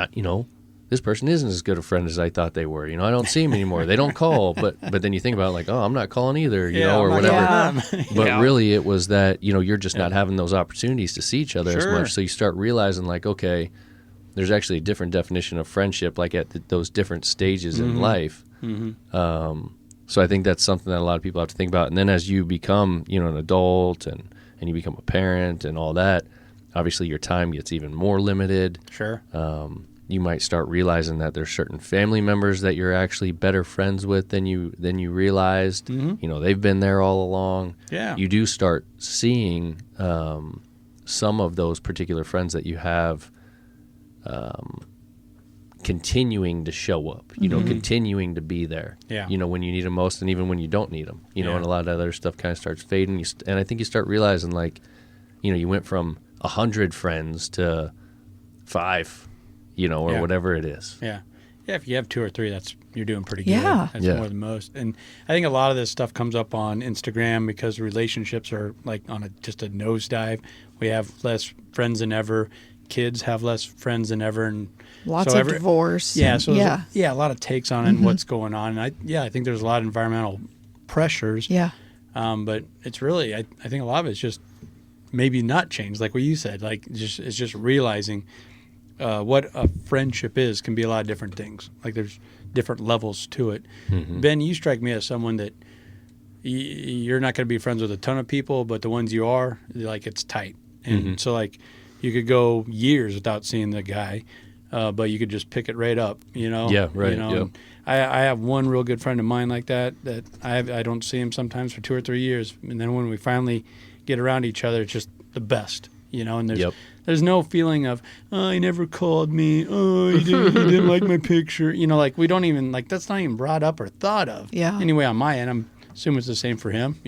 this person isn't as good a friend as I thought they were. I don't see them anymore. They don't call. But then you think about it like, oh, I'm not calling either, or whatever. Yeah. But really it was that, you're just not having those opportunities to see each other as much. So you start realizing like, okay, there's actually a different definition of friendship, like at those different stages in life. So I think that's something that a lot of people have to think about. And then as you become, an adult and you become a parent and all that, obviously your time gets even more limited. Sure. You might start realizing that there's certain family members that you're actually better friends with than you realized. They've been there all along. Yeah. You do start seeing some of those particular friends that you have continuing to show up, continuing to be there, when you need them most, and even when you don't need them, and a lot of other stuff kind of starts fading. And I think you start realizing, like, you went from 100 friends to 5, or whatever it is. Yeah. Yeah, if you have 2 or 3, you're doing pretty good. Yeah. That's more than most. And I think a lot of this stuff comes up on Instagram because relationships are like on just a nosedive. We have less friends than ever. Kids have less friends than ever, and lots of divorce. Yeah, so a lot of takes on and what's going on. And I think there's a lot of environmental pressures. Yeah. But it's really, I think a lot of it's just maybe not changed, like what you said. Like it's just realizing what a friendship is can be a lot of different things. Like there's different levels to it. Ben, you strike me as someone that you're not going to be friends with a ton of people, but the ones you are, like it's tight. And so like, you could go years without seeing the guy, but you could just pick it right up, Yeah, right. Yep. I have one real good friend of mine like that I don't see him sometimes for 2 or 3 years, and then when we finally get around each other, it's just the best, and there's no feeling of, oh, he never called me, oh, he didn't like my picture, like we don't even, like that's not even brought up or thought of. Yeah. Anyway, on my end, I'm assuming it's the same for him,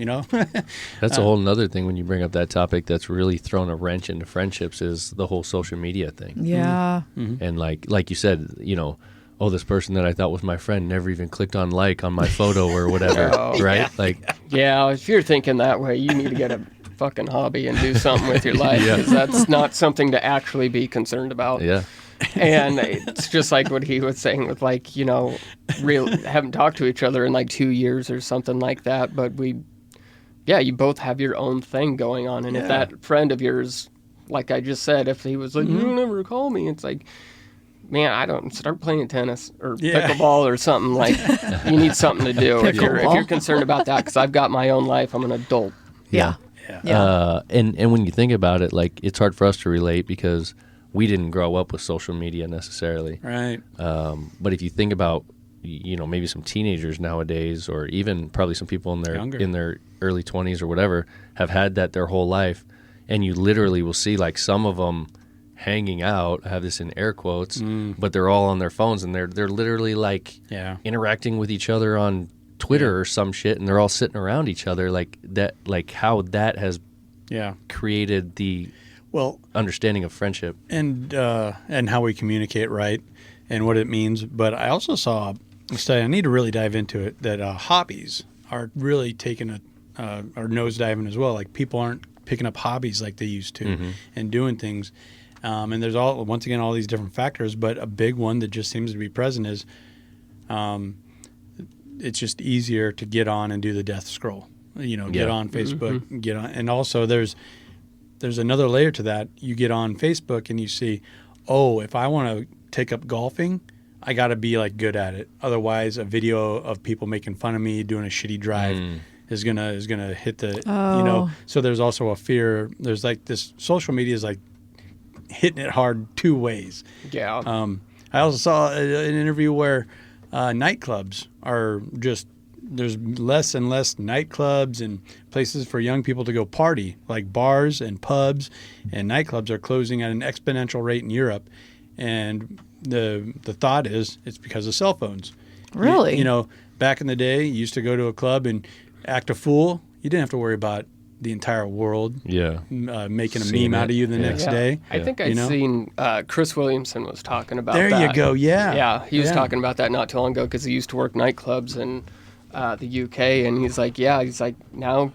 That's a whole nother thing when you bring up that topic that's really thrown a wrench into friendships, is the whole social media thing. Yeah. And like you said, oh, this person that I thought was my friend never even clicked on like on my photo or whatever, right? Like, yeah, if you're thinking that way, you need to get a fucking hobby and do something with your life, because that's not something to actually be concerned about. Yeah. And it's just like what he was saying with, like, haven't talked to each other in like 2 years or something like that. But you both have your own thing going on. And if that friend of yours, like I just said, if he was like, you don't ever call me, it's like, man, I don't start playing tennis or pickleball or something. Like, you need something to do if you're concerned about that, because I've got my own life. I'm an adult. Yeah. And when you think about it, like, it's hard for us to relate because we didn't grow up with social media necessarily. Right. But if you think about, maybe some teenagers nowadays, or even probably some people in their early 20s or whatever, have had that their whole life, and you literally will see like some of them hanging out, I have this in air quotes, but they're all on their phones, and they're literally like interacting with each other on Twitter or some shit, and they're all sitting around each other, like that, like how that has created the understanding of friendship and how we communicate, right, and what it means. But I also saw a study, I need to really dive into it, that hobbies are really taking are nosediving as well. Like people aren't picking up hobbies like they used to and doing things. And there's once again all these different factors, but a big one that just seems to be present is it's just easier to get on and do the death scroll. Get on Facebook, get on, and also there's another layer to that. You get on Facebook and you see, oh, if I want to take up golfing, I got to be like good at it. Otherwise, a video of people making fun of me doing a shitty drive is gonna hit the so there's also a fear. There's like this social media is like hitting it hard two ways. Yeah. I also saw an interview where nightclubs are just there's less and less nightclubs and places for young people to go party, like bars and pubs and nightclubs are closing at an exponential rate in Europe. And the thought is it's because of cell phones. Really? You know, back in the day, you used to go to a club and act a fool. You didn't have to worry about the entire world making a Seeing meme out it. of you the next day. I think I've seen Chris Williamson was talking about There that. you go. Yeah. Yeah, he was talking about that not too long ago because he used to work nightclubs in the UK, and he's like, now,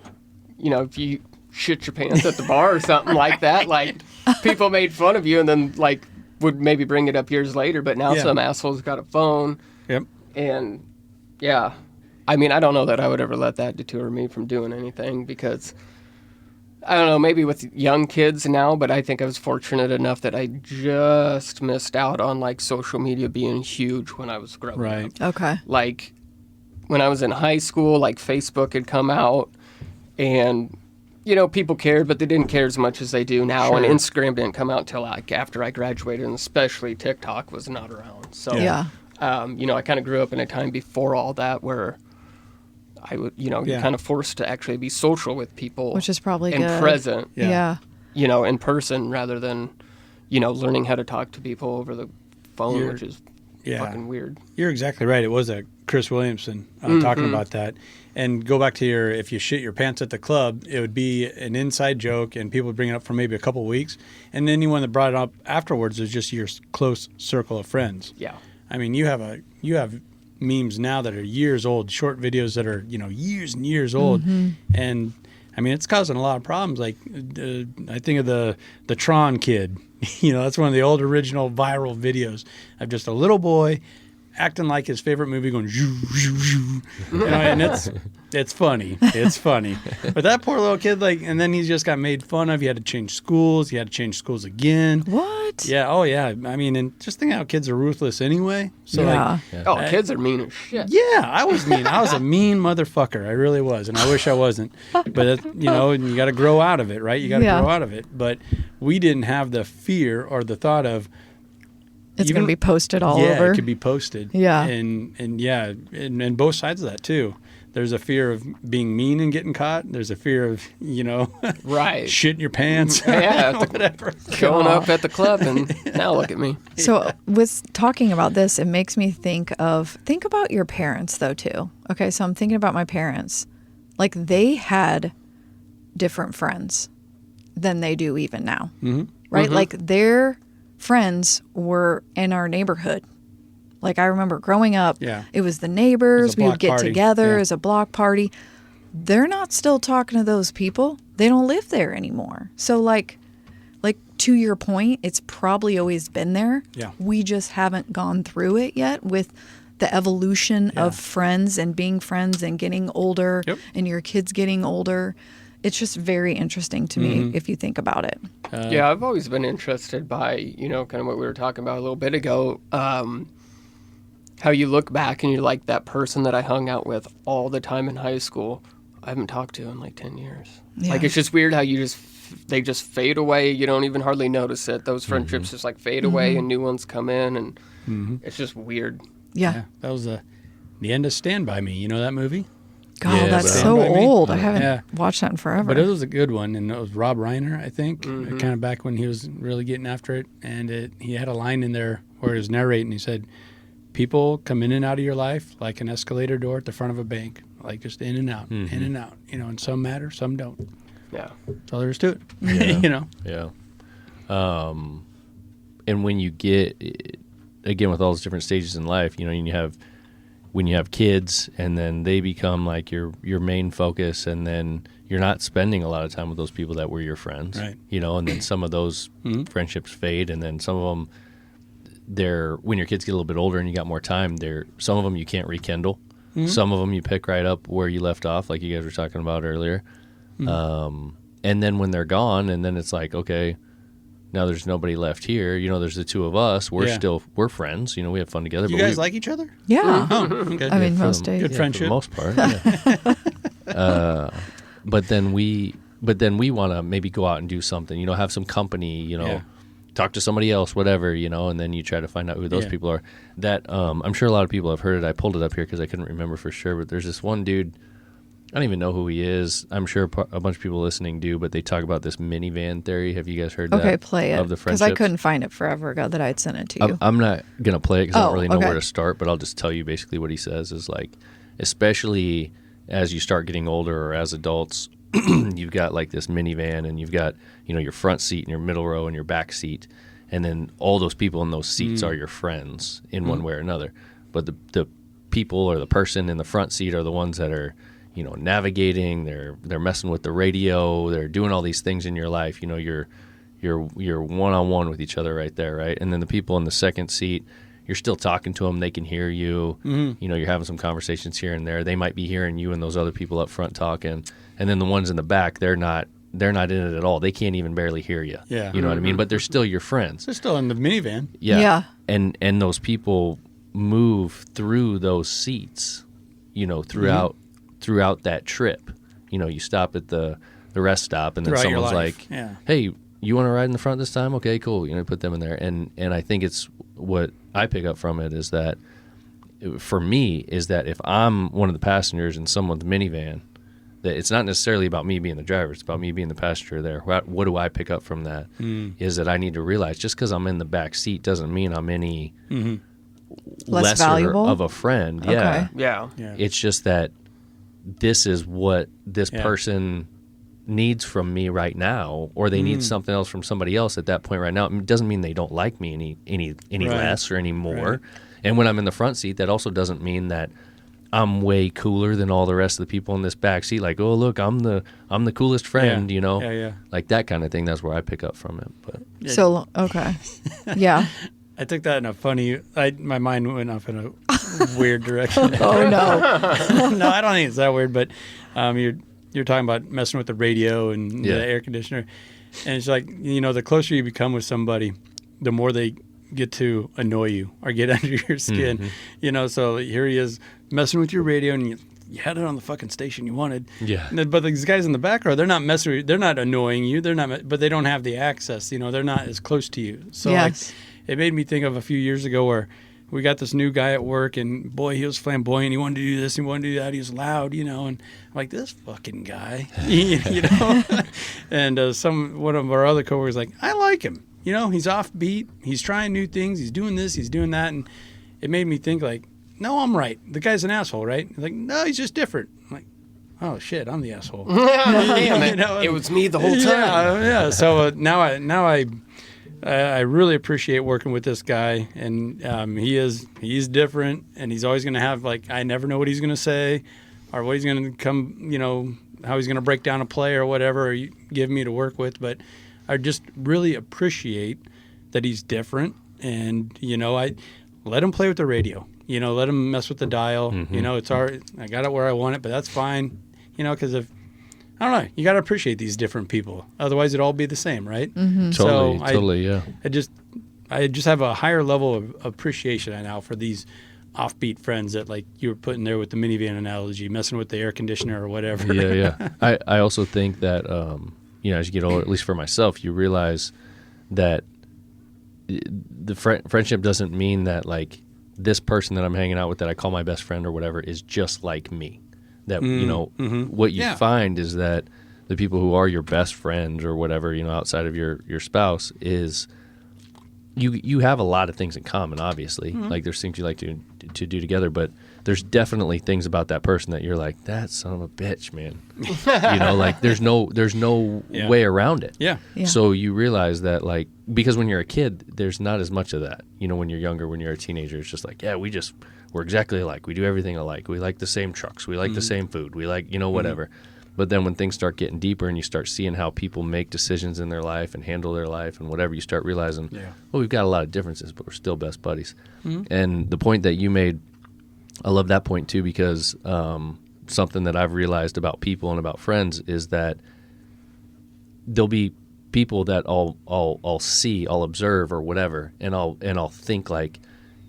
you know, if you shit your pants at the bar or something like that, like people made fun of you, and then like would maybe bring it up years later. But now some asshole's got a phone. Yep. And yeah, I mean, I don't know that I would ever let that deter me from doing anything because. I don't know, maybe with young kids now, but I think I was fortunate enough that I just missed out on like social media being huge when I was growing up. Okay. Like when I was in high school, like Facebook had come out and, you know, people cared, but they didn't care as much as they do now. Sure. And Instagram didn't come out until like after I graduated, and especially TikTok was not around. So, Yeah. You know, I kind of grew up in a time before all that where I would, you know, you're kind of forced to actually be social with people. Which is probably and good. present, Yeah. you know, in person rather than, you know, learning how to talk to people over the phone, which is fucking weird. You're exactly right. It was Chris Williamson talking about that. And go back to if you shit your pants at the club, it would be an inside joke and people would bring it up for maybe a couple of weeks. And anyone that brought it up afterwards is just your close circle of friends. Yeah. I mean, you have memes now that are years old, short videos that are, you know, years and years old. And I mean, it's causing a lot of problems. Like I think of the Tron kid, you know, that's one of the old original viral videos of just a little boy acting like his favorite movie going zhoo, zhoo, zhoo. You know, and it's funny. It's funny. But that poor little kid, like, and then he just got made fun of. He had to change schools. He had to change schools again. What? Yeah. Oh, yeah. I mean, and just think how kids are ruthless anyway. So, Kids are mean as shit. yeah, I was mean. I was a mean motherfucker. I really was. And I wish I wasn't. But, you know, and you got to grow out of it, right? You got to grow out of it. But we didn't have the fear or the thought of, It's going to be posted all over. Yeah, it could be posted. Yeah. And both sides of that too. There's a fear of being mean and getting caught. There's a fear of, you know, right, shitting your pants. Yeah, whatever. Showing up at the club and now look at me. So with talking about this, it makes me think about your parents though too. Okay, so I'm thinking about my parents. Like they had different friends than they do even now. Mm-hmm. Right? Mm-hmm. Like their friends were in our neighborhood. Like I remember growing up, it was the neighbors, we would get together as a block party. They're not still talking to those people. They don't live there anymore. So like to your point, it's probably always been there. Yeah. We just haven't gone through it yet with the evolution of friends and being friends and getting older and your kids getting older. It's just very interesting to me if you think about it. Yeah, I've always been interested by, you know, kind of what we were talking about a little bit ago, how you look back and you're like, that person that I hung out with all the time in high school, I haven't talked to in like 10 years. Yeah. Like, it's just weird how they just fade away. You don't even hardly notice it. Those friendships just like fade away and new ones come in, and it's just weird. Yeah. That was the end of Stand By Me. You know that movie? God, that's so old. I haven't watched that in forever. But it was a good one, and it was Rob Reiner, I think, kind of back when he was really getting after it. And he had a line in there where he was narrating. He said, people come in and out of your life like an escalator door at the front of a bank, like just in and out, in and out. You know, and some matter, some don't. Yeah. That's all there is to it. Yeah. You know? Yeah. And when you get, again, with all those different stages in life, you know, when you have kids and then they become like your main focus, and then you're not spending a lot of time with those people that were your friends, right? You know, and then some of those friendships fade, and then some of them, when your kids get a little bit older and you got more time, some of them you can't rekindle. Some of them you pick right up where you left off, like you guys were talking about earlier. And then when they're gone, and then it's like, okay, now there's nobody left here. You know, there's the two of us. We're friends. You know, we have fun together. You guys like each other? Yeah. Oh, okay. I mean, most days. Good friendship. For the most part, yeah. But then we want to maybe go out and do something, have some company, talk to somebody else, whatever, and then you try to find out who those people are. That I'm sure a lot of people have heard it. I pulled it up here because I couldn't remember for sure, but there's this one dude, I don't even know who he is. I'm sure a bunch of people listening do, but they talk about this minivan theory. Have you guys heard that? Okay, play it. Of the because friendships? I couldn't find it forever ago that I'd sent it to you. I'm not going to play it because I don't really know okay. where to start, but I'll just tell you basically what he says is like, especially as you start getting older or as adults, you've got like this minivan and you've got, your front seat and your middle row and your back seat. And then all those people in those seats are your friends in one way or another. But the people or the person in the front seat are the ones that are, navigating, they're messing with the radio, they're doing all these things in your life. You're one-on-one with each other right there, right? And then the people in the second seat, you're still talking to them, they can hear you. You're having some conversations here and there. They might be hearing you and those other people up front talking. And then the ones in the back, they're not in it at all. They can't even barely hear you. Yeah. You know what I mean? But they're still your friends. They're still in the minivan. Yeah. And those people move through those seats, throughout that trip. You stop at the rest stop and then Throughout your someone's life. like, hey, you want to ride in the front this time? Okay, cool. Put them in there. And I think it's what I pick up from it is that for me is that if I'm one of the passengers in someone's minivan, that it's not necessarily about me being the driver. It's about me being the passenger there. What do I pick up from that? Is that I need to realize just because I'm in the back seat doesn't mean I'm any Less lesser valuable? of a friend. Okay. Yeah. It's just that this is what this person needs from me right now, or they need something else from somebody else at that point right now. It doesn't mean they don't like me any less or any more. Right. And when I'm in the front seat, that also doesn't mean that I'm way cooler than all the rest of the people in this back seat. Like, oh, look, I'm the coolest friend, Yeah. like that kind of thing. That's where I pick up from it. But So, okay. Yeah. I took that in a funny. My mind went off in a weird direction. Oh, no. No, I don't think it's that weird. But you're talking about messing with the radio and the air conditioner, and it's like the closer you become with somebody, the more they get to annoy you or get under your skin. So here he is messing with your radio, and you had it on the fucking station you wanted. Yeah. But these guys in the back row, they're not messing with you. They're not annoying you. But they don't have the access. They're not as close to you. So Yes. it made me think of a few years ago where we got this new guy at work, and boy, he was flamboyant. He wanted to do this, he wanted to do that. He was loud, and I'm like, this fucking guy, And one of our other coworkers like, I like him. He's offbeat. He's trying new things. He's doing this. He's doing that, and it made me think like, no, I'm right. The guy's an asshole, right? He's like, no, he's just different. I'm like, oh shit, I'm the asshole. Damn it. It was me the whole time. Yeah. So now I really appreciate working with this guy, and he's different, and he's always going to have I never know what he's going to say, or what he's going to come, how he's going to break down a play or whatever, or give me to work with. But I just really appreciate that he's different, and I let him play with the radio, let him mess with the dial. It's I got it where I want it, but that's fine, because if I don't know. You got to appreciate these different people. Otherwise, it'd all be the same, right? Totally, yeah. I just have a higher level of appreciation now for these offbeat friends that you were putting there with the minivan analogy, messing with the air conditioner or whatever. Yeah. I also think that as you get older, at least for myself, you realize that the friendship doesn't mean that this person that I'm hanging out with that I call my best friend or whatever is just like me. That what you find is that the people who are your best friends or whatever, outside of your spouse, is you have a lot of things in common, obviously. There's things you like to do together, but there's definitely things about that person that you're like, that son of a bitch, man. There's no way around it. Yeah. So you realize that because when you're a kid, there's not as much of that. When you're younger, when you're a teenager, it's just we're exactly alike. We do everything alike. We like the same trucks. We like the same food. We like, whatever. But then when things start getting deeper and you start seeing how people make decisions in their life and handle their life and whatever, you start realizing, well, we've got a lot of differences, but we're still best buddies. And the point that you made, I love that point too, because something that I've realized about people and about friends is that there'll be people that I'll see, I'll observe or whatever, and I'll think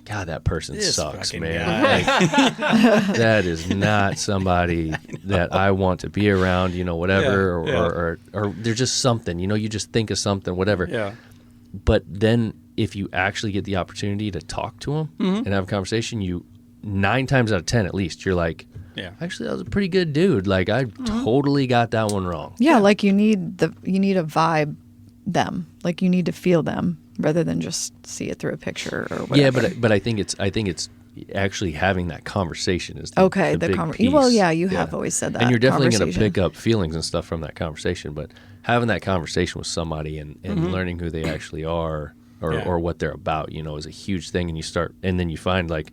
God, that person This sucks, fucking man. guy. Like, that is not somebody that I want to be around, whatever, Yeah, or there's just something, you just think of something, whatever. Yeah. But then if you actually get the opportunity to talk to them and have a conversation, 9 times out of 10 at least, you're like, Yeah. actually, that was a pretty good dude. Like, I totally got that one wrong. Yeah, like you need to vibe them. Like you need to feel them rather than just see it through a picture or whatever. Yeah, but I think it's actually having that conversation is the big piece. Well, yeah, you have always said that. And you're definitely going to conversation. pick up feelings and stuff from that conversation. But having that conversation with somebody and learning who they actually are or what they're about, is a huge thing. And then you find like,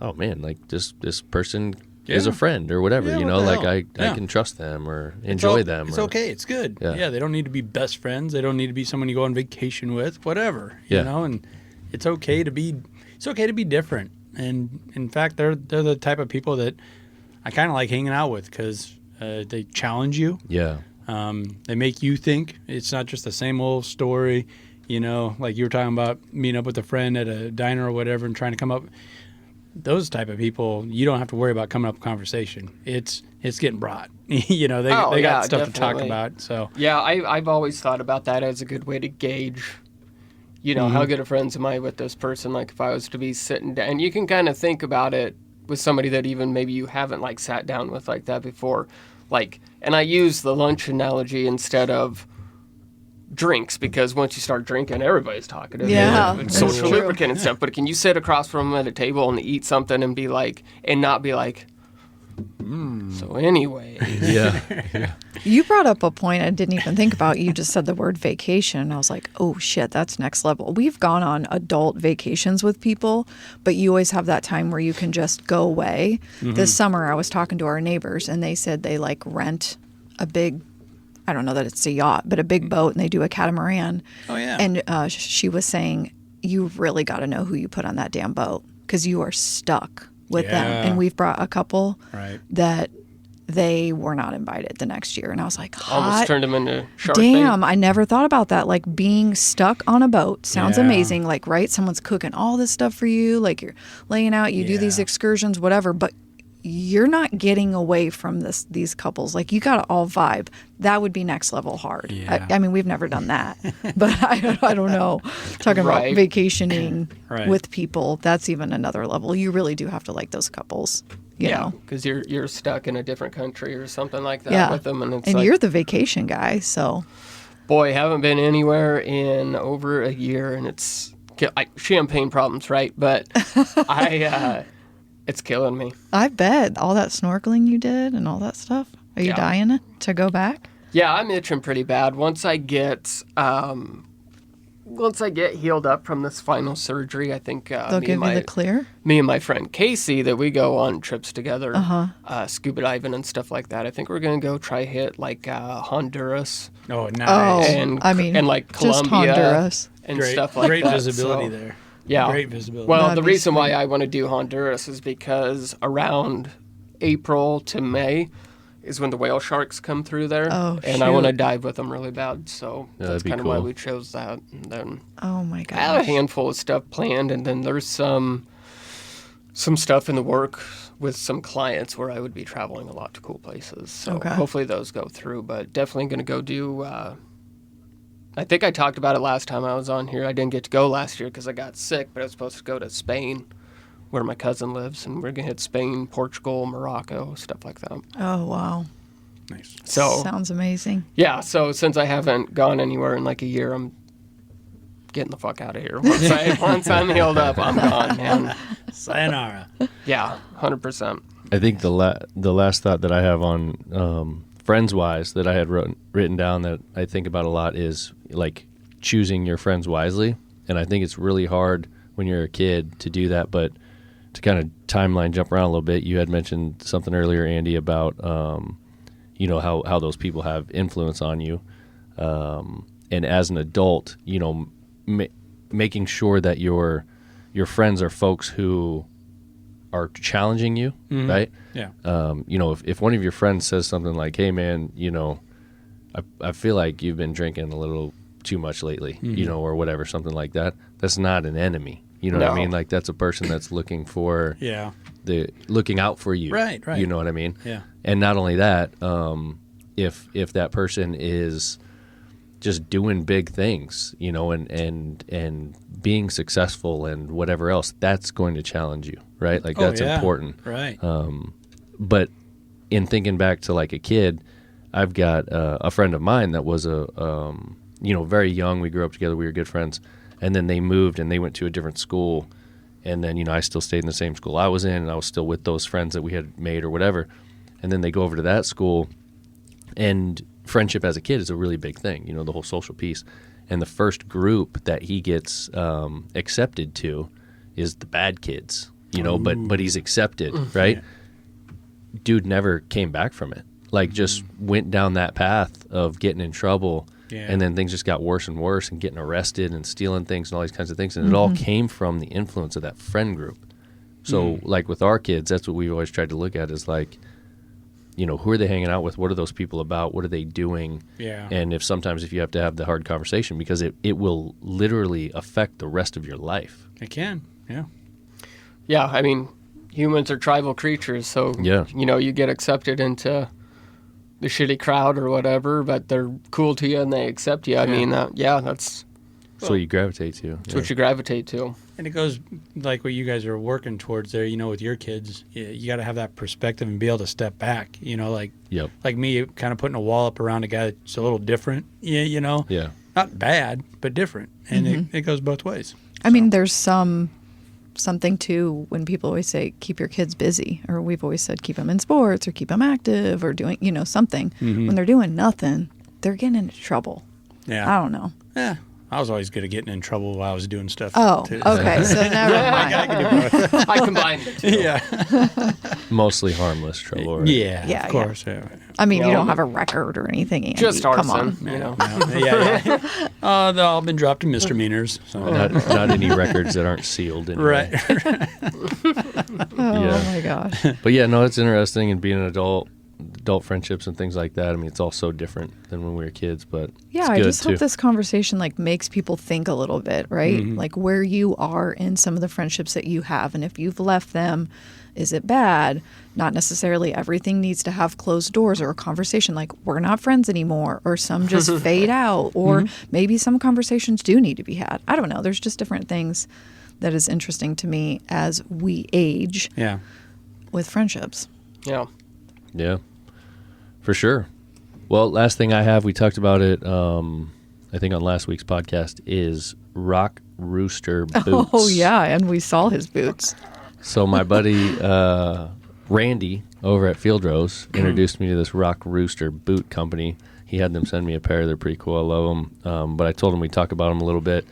oh man, like this person is a friend or whatever, Yeah, what the like hell? I can trust them or enjoy them. It's okay. It's good. Yeah. They don't need to be best friends. They don't need to be someone you go on vacation with, whatever, Yeah. and it's okay to be different. And in fact, they're the type of people that I kind of like hanging out with because they challenge you. Yeah. They make you think. It's not just the same old story, like you were talking about meeting up with a friend at a diner or whatever and trying to come up. Those type of people, you don't have to worry about coming up with conversation. It's getting brought. They got stuff to talk about. So yeah, I've always thought about that as a good way to gauge, how good of friends am I with this person? Like if I was to be sitting down, and you can kind of think about it with somebody that even maybe you haven't like sat down with like that before, like. And I use the lunch analogy instead of drinks because once you start drinking, everybody's talkative. Yeah, It's that's social true. lubricant and stuff. But can you sit across from them at a table and eat something and be like, and not be like, so anyway. Yeah. You brought up a point I didn't even think about. You just said the word vacation. And I was like, oh shit, that's next level. We've gone on adult vacations with people, but you always have that time where you can just go away. This summer I was talking to our neighbors and they said they like rent a big, I don't know that it's a yacht, but a big boat, and they do a catamaran. Oh, yeah. And she was saying, you really got to know who you put on that damn boat because you are stuck with them. Yeah. And we've brought a couple Right. that they were not invited the next year. And I was like, Almost hot turned them into Sharpe. damn, I never thought about that. Like being stuck on a boat sounds Yeah. amazing. Like, right? Someone's cooking all this stuff for you. Like you're laying out, you do these Yeah. excursions, whatever, but you're not getting away from these couples. Like you got to all vibe. That would be next level hard. Yeah. I mean, we've never done that, but I don't know. Talking about Right. vacationing Right. with people, that's even another level. You really do have to like those couples, you know? because you're stuck in a different country or something like that Yeah. with them, and it's And like, you're the vacation guy, so boy, haven't been anywhere in over a year, and it's like champagne problems, right? But it's killing me. I bet all that snorkeling you did and all that stuff. Are you Yeah. dying to go back? Yeah, I'm itching pretty bad. Once I get healed up from this final surgery, I think They'll give you the clear. me and my friend Casey that we go on trips together, scuba diving and stuff like that. I think we're gonna go try hit like Honduras Oh, nice. Oh, and I mean, and like just Colombia Honduras. and Great, stuff like great that. visibility So, there. Yeah, Great visibility. Well, That'd the be reason why sweet. I want to do Honduras is because around April to May is when the whale sharks come through there, Oh, and I want to shoot. dive with them really bad. So Yeah, that's that'd be kind of why cool. we chose that. And then Oh my I have a gosh. handful of stuff planned, and then there's some stuff in the work with some clients where I would be traveling a lot to cool places. So Okay. hopefully those go through, but definitely going to go do. I think I talked about it last time I was on here. I didn't get to go last year because I got sick, but I was supposed to go to Spain, where my cousin lives, and we're going to hit Spain, Portugal, Morocco, stuff like that. Oh wow. Nice. So Sounds amazing. yeah, so since I haven't gone anywhere in like a year, I'm getting the fuck out of here. Once I'm healed up, I'm gone, man. Sayonara. Yeah, 100%. I think the last thought that I have on friends wise that I had written down that I think about a lot is like choosing your friends wisely. And I think it's really hard when you're a kid to do that. But to kind of timeline jump around a little bit, you had mentioned something earlier, Andy, about how those people have influence on you. And as an adult, making sure that your friends are folks who are challenging you, right? Yeah. If one of your friends says something like, "Hey, man, I feel like you've been drinking a little too much lately," or whatever, something like that. That's not an enemy. You know what I No. mean? Like that's a person that's looking for Yeah. looking out for you. Right, right. You know what I mean? Yeah. And not only that, if that person is just doing big things, you know, and being successful and whatever else, that's going to challenge you, right? Like that's important. Right. But in thinking back to like a kid, I've got a friend of mine that was very young. We grew up together. We were good friends. And then they moved and they went to a different school. And then, I still stayed in the same school I was in, and I was still with those friends that we had made or whatever. And then they go over to that school, and friendship as a kid is a really big thing, the whole social piece. And the first group that he gets accepted to is the bad kids, but he's accepted, right? Yeah. Dude never came back from it. Like just went down that path of getting in trouble, and then things just got worse and worse, and getting arrested and stealing things and all these kinds of things. And it all came from the influence of that friend group. So like with our kids, that's what we've always tried to look at is like, who are they hanging out with? What are those people about? What are they doing? Yeah. And if you have to have the hard conversation, because it will literally affect the rest of your life. It can. Yeah. Yeah, I mean, humans are tribal creatures, so you get accepted into the shitty crowd or whatever, but they're cool to you and they accept you. I mean, that's what you gravitate to. That's what you gravitate to. And it goes like what you guys are working towards there, with your kids. You got to have that perspective and be able to step back, like me kind of putting a wall up around a guy that's a little different, Yeah. Not bad, but different. And it goes both ways. I mean, there's something too when people always say keep your kids busy, or we've always said keep them in sports or keep them active or doing something. When they're doing nothing, they're getting into trouble. Yeah. I don't know. Yeah. I was always good at getting in trouble while I was doing stuff. Oh, too. okay. So never mind. I can do both. I combined the two. Yeah. Mostally harmless trouble, right? Yeah, of course. Yeah. I mean, you don't have a record or anything, Andy. Just Come on. arson, No, they've all been dropped to misdemeanors. So. Not any records that aren't sealed anyway. Right. Oh my gosh. But it's interesting, and being an adult friendships and things like that. I mean, it's all so different than when we were kids, but Yeah, it's I good just too. hope this conversation makes people think a little bit, right? Like where you are in some of the friendships that you have, and if you've left them, is it bad? Not necessarily everything needs to have closed doors or a conversation like we're not friends anymore, or some just fade out, or maybe some conversations do need to be had. I don't know. There's just different things that is interesting to me as we age with friendships. Yeah. Yeah, for sure. Well, last thing I have, we talked about it, I think on last week's podcast, is Rock Rooster boots. Oh, yeah, and we saw his boots. So my buddy Randy over at Field Rose introduced me to this Rock Rooster boot company. He had them send me a pair. They're pretty cool. I love them. But I told him we'd talk about them a little bit.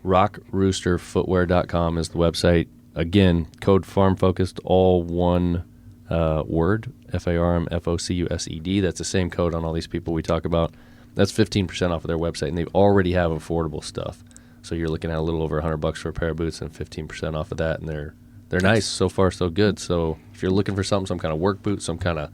RockRoosterFootwear.com is the website. Again, code FarmFocused, all one word, FARMFOCUSED. That's the same code on all these people we talk about. That's 15% off of their website, and they already have affordable stuff. So you're looking at a little over $100 for a pair of boots and 15% off of that, and they're nice. So far, so good. So if you're looking for something, some kind of work boot, some kind of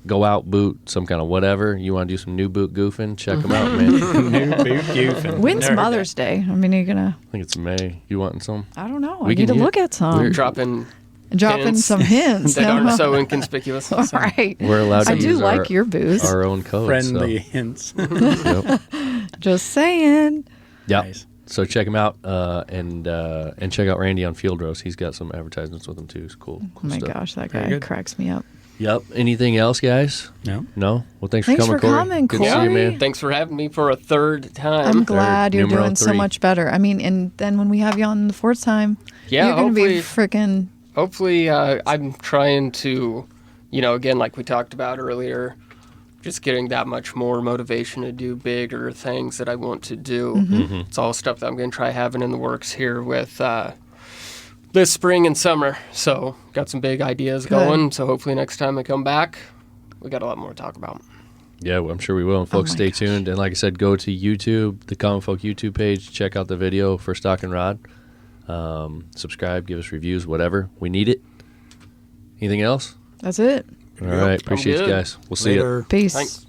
go out boot, some kind of whatever, you want to do some new boot goofing, check them out, man. New boot goofing. When's Mother's Day? I mean, are you gonna? I think it's May. You wanting some? I don't know. We I need to can look at some. We're dropping hints some hints. that aren't so inconspicuous. All right. We're allowed to I do use like your boots. our own code. Friendly hints. Yep. Just saying. Yep. Nice. So check him out and check out Randy on Field Roast. He's got some advertisements with him too. It's cool. Oh my stuff. gosh, that Very guy good. cracks me up. Yep. Anything else, guys? No. No? Well, thanks Thanks for for coming, coming, Corey. Good to see you, Corey. man. Thanks for having me for a third time. I'm glad you're numero doing so 3. much better. I mean, and then when we have you on the fourth time, Yeah, you're going to be hopefully- freaking. Hopefully, I'm trying to, again, like we talked about earlier, just getting that much more motivation to do bigger things that I want to do. It's all stuff that I'm going to try having in the works here with this spring and summer. So got some big ideas going. So hopefully next time I come back, we got a lot more to talk about. Yeah, well, I'm sure we will. And folks, my stay gosh. tuned. And like I said, go to YouTube, the Common Folk YouTube page. Check out the video for Stock and Rod. Subscribe, give us reviews, whatever. We need it. Anything else? That's it. All right. Appreciate you good. guys. We'll see you. Later. Peace. Thanks.